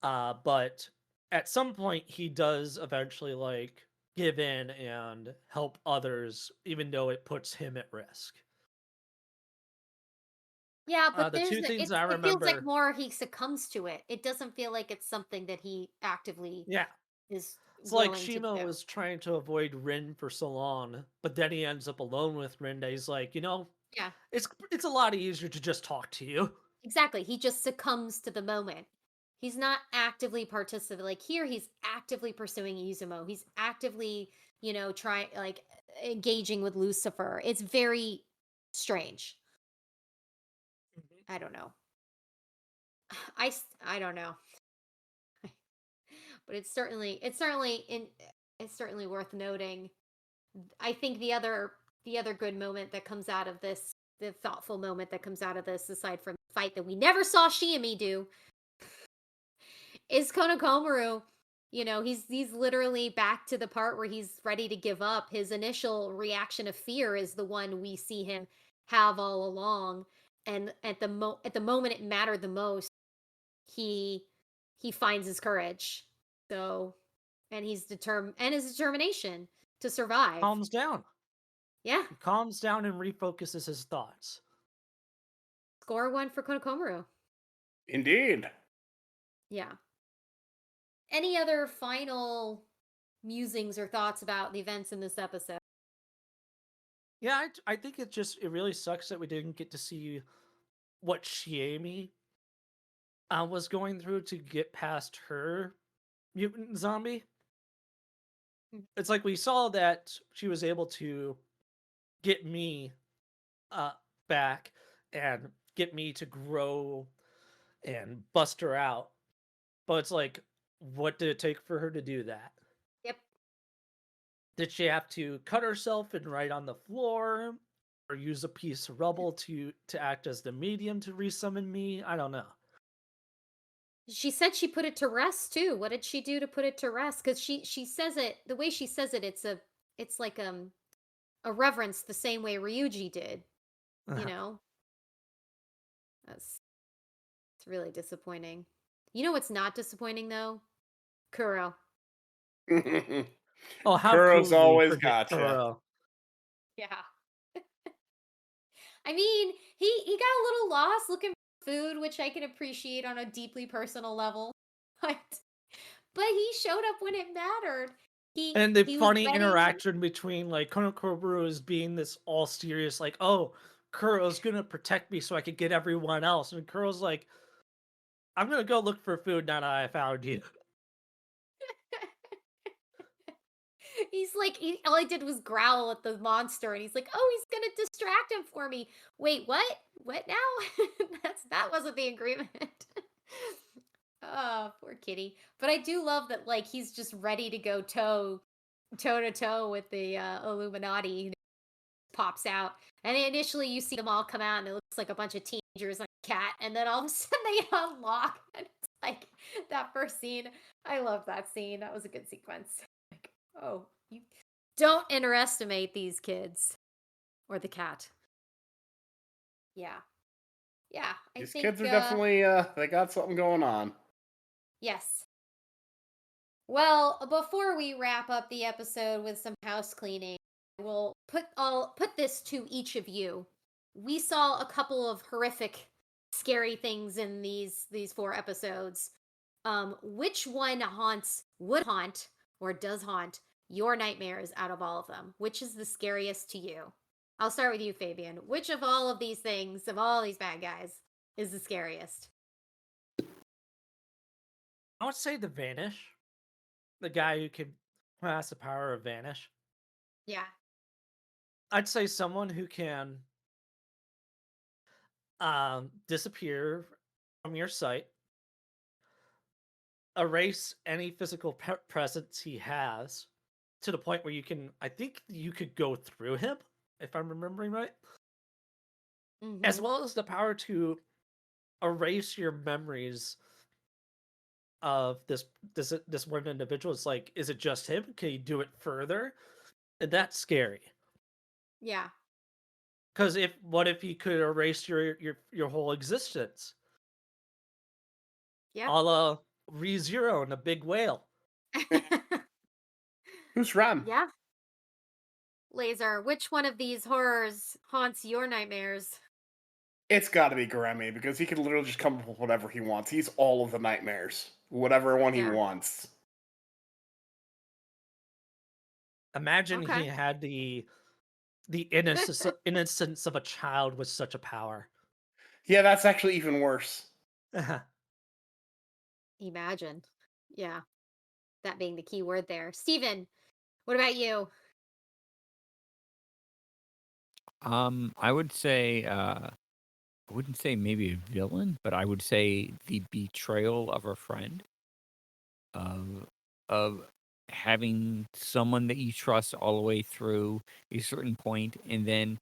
But at some point, he does eventually like give in and help others, even though it puts him at risk. Yeah, but The two things I it feels like remember, more he succumbs to it. It doesn't feel like it's something that he actively yeah, is it's like willing to Shima do. was trying to avoid Rin for so long, but then he ends up alone with Rin. That he's like, Yeah, it's a lot easier to just talk to you. exactly. He just succumbs to the moment. He's not actively participating. Like here, he's actively pursuing Izumo. He's actively, trying like engaging with Lucifer. It's very strange. I don't know. I don't know. But it's certainly worth noting. I think the other good moment that comes out of this, the thoughtful moment that comes out of this, aside from the fight that we never saw Shiami do, is Konokomaru. He's literally back to the part where he's ready to give up. His initial reaction of fear is the one we see him have all along, and at the moment it mattered the most, he he finds his courage. So, and he's determined, and his determination to survive. Calms down. Yeah, He calms down and refocuses his thoughts. score one for Konokomaru. Indeed. Yeah. Any other final musings or thoughts about the events in this episode? Yeah, I think it really sucks that we didn't get to see what Shiemi was going through to get past her mutant zombie. Mm. It's like we saw that she was able to get me uh back and get me to grow and bust her out. But it's like, what did it take for her to do that? Yep. Did she have to cut herself and write on the floor? Or use a piece of rubble to act as the medium to resummon me? I don't know. She said she put it to rest too. What did she do to put it to rest? Because she says it the way she says it. It's like a reverence the same way Ryuji did. You know, that's it's really disappointing. You know what's not disappointing though? Kuro. Oh, how Kuro's cool we always predict gotcha. Kuro. Yeah. I mean, he got a little lost looking for food, which I can appreciate on a deeply personal level. But he showed up when it mattered. And the He was funny ready. interaction between like Konokoburu is being this all serious, like, oh, Kuro's gonna protect me so I can get everyone else. And Kuro's like, I'm gonna go look for food now that I found you. He's like, all he did was growl at the monster, and he's like, "Oh, he's gonna distract him for me." Wait, what? What now? That wasn't the agreement. Oh, poor kitty. But I do love that, like, he's just ready to go toe to toe with the Illuminati. Pops out, and initially you see them all come out, and it looks like a bunch of teenagers and a cat, and then all of a sudden they unlock, and it's like that first scene. I love that scene. That was a good sequence. Like, oh, you don't underestimate these kids or the cat. Yeah, yeah. I These think kids are definitely they got something going on. yes. Well, before we wrap up the episode with some house cleaning, I'll put this to each of you. We saw a couple of horrific, scary things in these 4 episodes. Which one would haunt, or does haunt your nightmares out of all of them? Which is the scariest to you? I'll start with you, Fabian. Which of all of these things, of all these bad guys, is the scariest? I would say the Vanish, the guy who has the power of Vanish. Yeah. I'd say someone who can disappear from your sight, erase any physical presence he has, to the point where I think you could go through him, if I'm remembering right, as Mhm. well as the power to erase your memories of this one individual. It's like, is it just him? Can you do it further? And that's scary. Yeah. Because what if he could erase your whole existence, Yeah. a la ReZero and a big whale? Who's Ram? Yeah. Laser, which one of these horrors haunts your nightmares? It's got to be Garemi because he can literally just come up with whatever he wants. He's all of the nightmares, whatever one he Yeah. wants. Imagine Okay. he had the innocence of a child with such a power. Yeah, that's actually even worse. Imagine. Yeah. That being the key word there. Steven, what about you? I would say I wouldn't say maybe a villain, but I would say the betrayal of a friend, of of having someone that you trust all the way through a certain point, and then,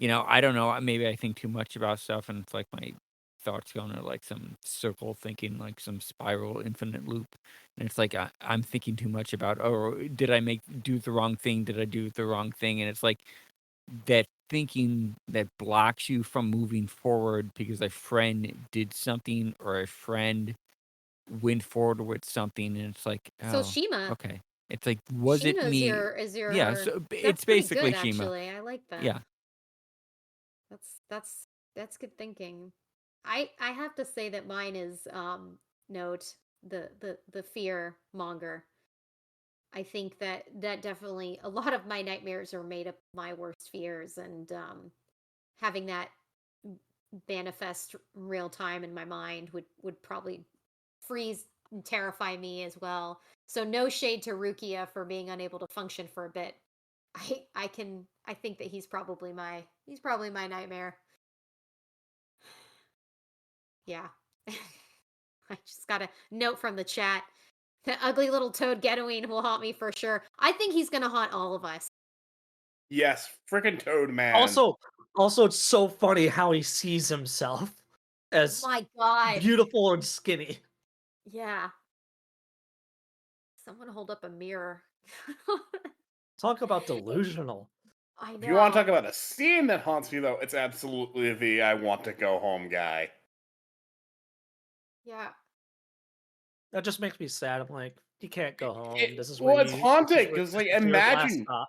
I don't know, maybe I think too much about stuff, and it's like my thoughts go into like some circle thinking, like some spiral infinite loop, and it's like I'm thinking too much about, oh, did I do the wrong thing? Did I do the wrong thing? And it's like that thinking that blocks you from moving forward because a friend did something or a friend went forward with something, and it's like, So oh, Shima. okay. It's like, was it Shima is me? your Yeah, so that's it's pretty basically good Shima. actually. I like that. Yeah. That's good thinking. I have to say that mine is note the fear monger. I think that definitely a lot of my nightmares are made up of my worst fears, and having that manifest real time in my mind would probably freeze and terrify me as well. So no shade to Rukia for being unable to function for a bit. I think that he's probably my nightmare. Yeah. I just got a note from the chat. The ugly little toad Getaween will haunt me for sure. I think he's gonna haunt all of us. Yes, freaking Toad Man. Also, it's so funny how he sees himself Oh as my god. beautiful and skinny. Yeah. Someone hold up a mirror. Talk about delusional. I If you want to talk know. about a scene that haunts me, though, it's absolutely the I want to go home guy. Yeah. That just makes me sad. I'm like, He can't go home. This is Well, where it's you. haunting because, like, this is your last imagine stop.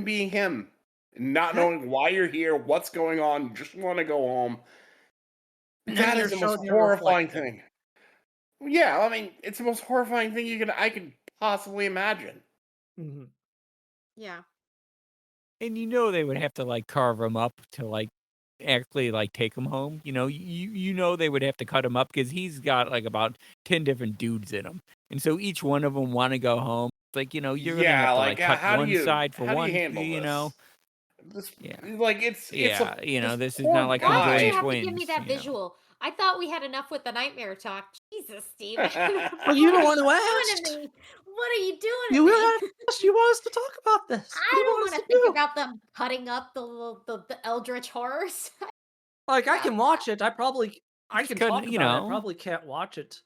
being him, not knowing why you're here, what's going on, you just want to go home. And then That you're is the most shown your horrifying reflection. thing. Yeah, I mean, it's the most horrifying thing I could possibly imagine. Mhm. Yeah. And they would have to like carve him up to like actually like take him home. They would have to cut him up because he's got like about 10 different dudes in him, and so each one of them want to go home. It's like you're gonna Yeah, have to like like cut how do one side for you one. handle this? Yeah, Like it's yeah. this This is poor not like I'm Why did doing you guy. have to give me twins. that visual? I thought we had enough with the nightmare talk. Jesus, Steven. Well, you don't want to What ask. are you doing to me? What are you doing to You me? want us. You want us to talk about this. What do I you don't want us want to to think do? about them cutting up the eldritch horrors. Like I About can watch it. I Just can couldn't, talk about it. I probably can't watch it.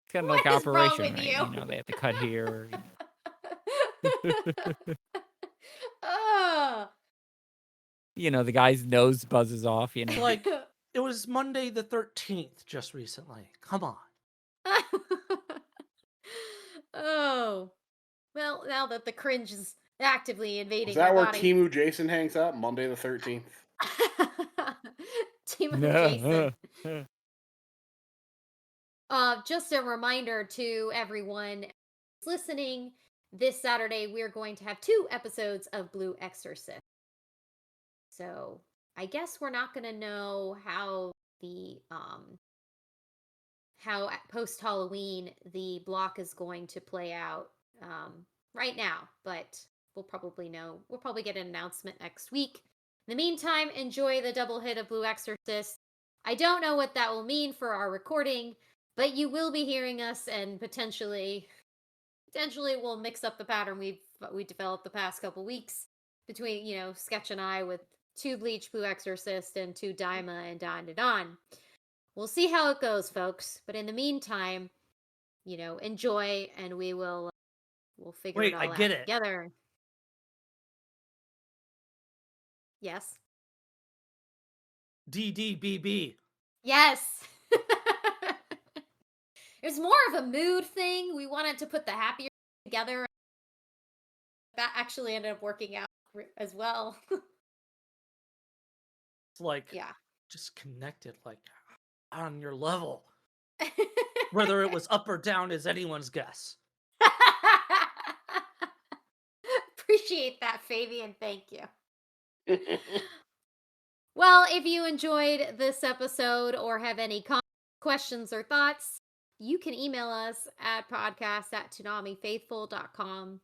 It's kind of What like is wrong Operation, with right? you? They have to cut here. Oh. The guy's nose buzzes off. Like it was Monday the 13th just recently. Come on. Oh. Well, now that the cringe is actively Is invading that our where body. Timu Jason hangs out? Monday the 13th. Team of Jason. Just a reminder to everyone listening, this Saturday we're going to have 2 episodes of Blue Exorcist. So I guess we're not going to know how the how post Halloween the block is going to play out right now, but we'll probably know. We'll probably get an announcement next week. In the meantime, enjoy the double hit of Blue Exorcist. I don't know what that will mean for our recording, but you will be hearing us, and potentially we'll mix up the pattern we developed the past couple weeks between Sketch and I with 2 Bleach Blue Exorcist and 2 Daima and Dawn to Dawn. We'll see how it goes, folks. But in the meantime, enjoy, and we'll figure Wait, it I all get out it. together. Yes. DDBB. Yes. It's more of a mood thing. We wanted to put the happier together. That actually ended up working out as well. It's like Yeah. just connected, like on your level. Whether it was up or down is anyone's guess. Appreciate that, Fabian. Thank you. Well, if you enjoyed this episode or have any questions or thoughts, you can email us at podcast@toonamifaithful.com.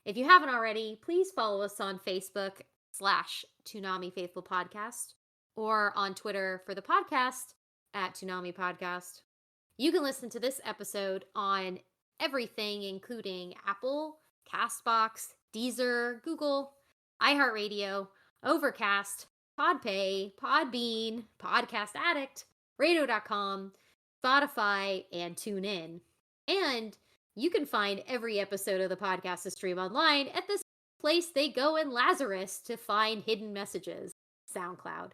If you haven't already, please follow us on Facebook /Toonami Faithful Podcast or on Twitter for the podcast @Toonami Podcast. You can listen to this episode on everything, including Apple, Castbox, Deezer, Google, iHeartRadio, Overcast, Podpay, Podbean, Podcast Addict, Radio.com, Spotify, and TuneIn. And you can find every episode of the podcast to stream online at this place they go in Lazarus to find hidden messages, SoundCloud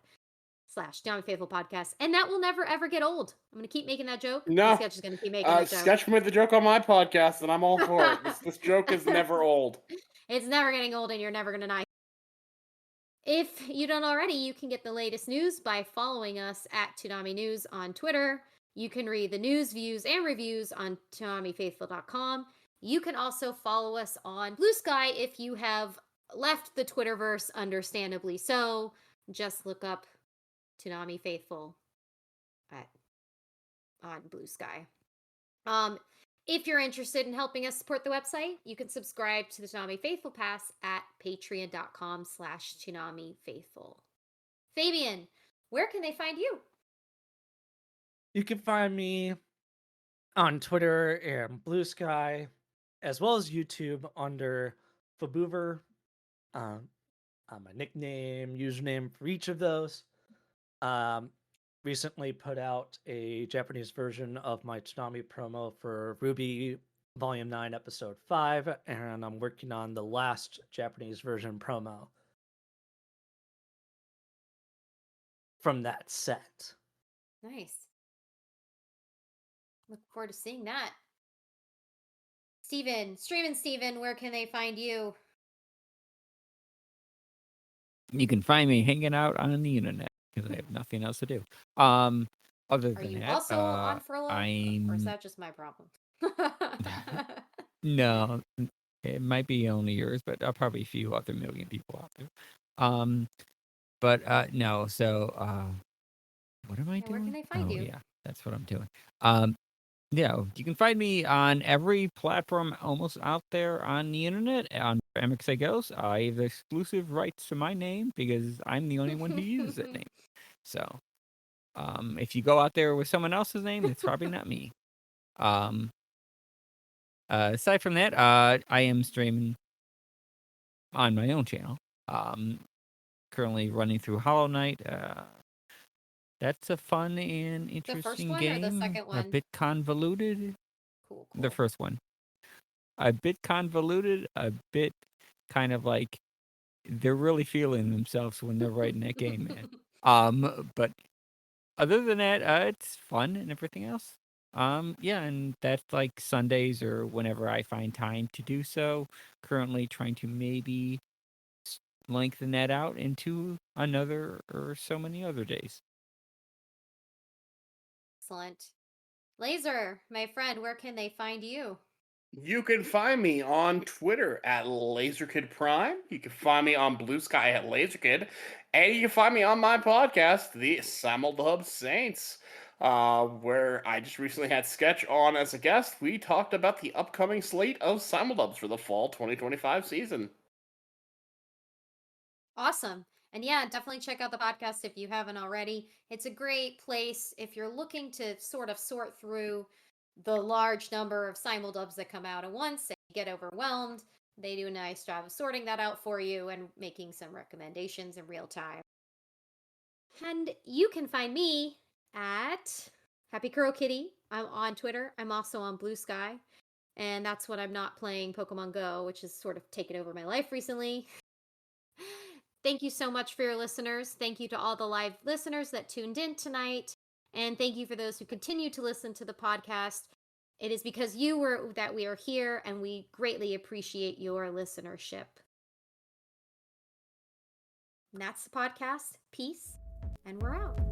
/Toonami Faithful Podcast. And that will never ever get old. I'm going to keep making that joke. No. Sketch is going to keep making that joke. Sketch made the joke on my podcast, and I'm all for it. This joke is never old. It's never getting old, and you're never going to die. If you don't already, you can get the latest news by following us at Toonami News on Twitter. You can read the news, views, and reviews on ToonamiFaithful.com. You can also follow us on Blue Sky if you have left the Twitterverse, understandably so. Just look up Toonami Faithful on Blue Sky. If you're interested in helping us support the website, you can subscribe to the Toonami Faithful Pass at patreon.com/Toonami Faithful. Fabian, where can they find you? You can find me on Twitter and Blue Sky, as well as YouTube under Faboover. My nickname, username for each of those. Recently put out a Japanese version of my Toonami promo for Ruby Volume 9, Episode 5, and I'm working on the last Japanese version promo from that set. Nice. Look forward to seeing that. Streamin' Steven, where can they find you? You can find me hanging out on the internet because I have nothing else to do. Other Are than you that, also on furlough? Or is I'm that just my problem? no, it might be only yours, but probably a few other million people out there. But no. So, what am I Where can doing? they find Oh you? yeah, that's what I'm doing. Yeah, you can find me on every platform almost out there on the internet. On MXA Goes, I have exclusive rights to my name because I'm the only one who uses that name. So, if you go out there with someone else's name, it's probably not me. Aside from that, I am streaming on my own channel. Currently running through Hollow Knight. That's a fun and The first interesting one or the game. second A one? bit convoluted. Cool. The first one. A bit convoluted, a bit kind of like they're really feeling themselves when they're writing that game, man. But other than that, it's fun and everything else. Yeah, and that's like Sundays or whenever I find time to do so. Currently trying to maybe lengthen that out into another or so many other days. Excellent. Laser, my friend, where can they find you? You can find me on Twitter at LaserKidPrime. You can find me on Blue Sky at LaserKid. And you can find me on my podcast, The Simuldub Saints, where I just recently had Sketch on as a guest. We talked about the upcoming slate of Simuldubs for the fall 2025 season. Awesome. And yeah, definitely check out the podcast if you haven't already. It's a great place if you're looking to sort of sort through the large number of simuldubs that come out at once and you get overwhelmed. They do a nice job of sorting that out for you and making some recommendations in real time. And you can find me at Happy Curl Kitty. I'm on Twitter. I'm also on Blue Sky. And that's when I'm not playing Pokemon Go, which has sort of taken over my life recently. Thank you so much for your listeners. Thank you to all the live listeners that tuned in tonight. And thank you for those who continue to listen to the podcast. It is because you were that we are here, and we greatly appreciate your listenership. And that's the podcast. Peace, and we're out.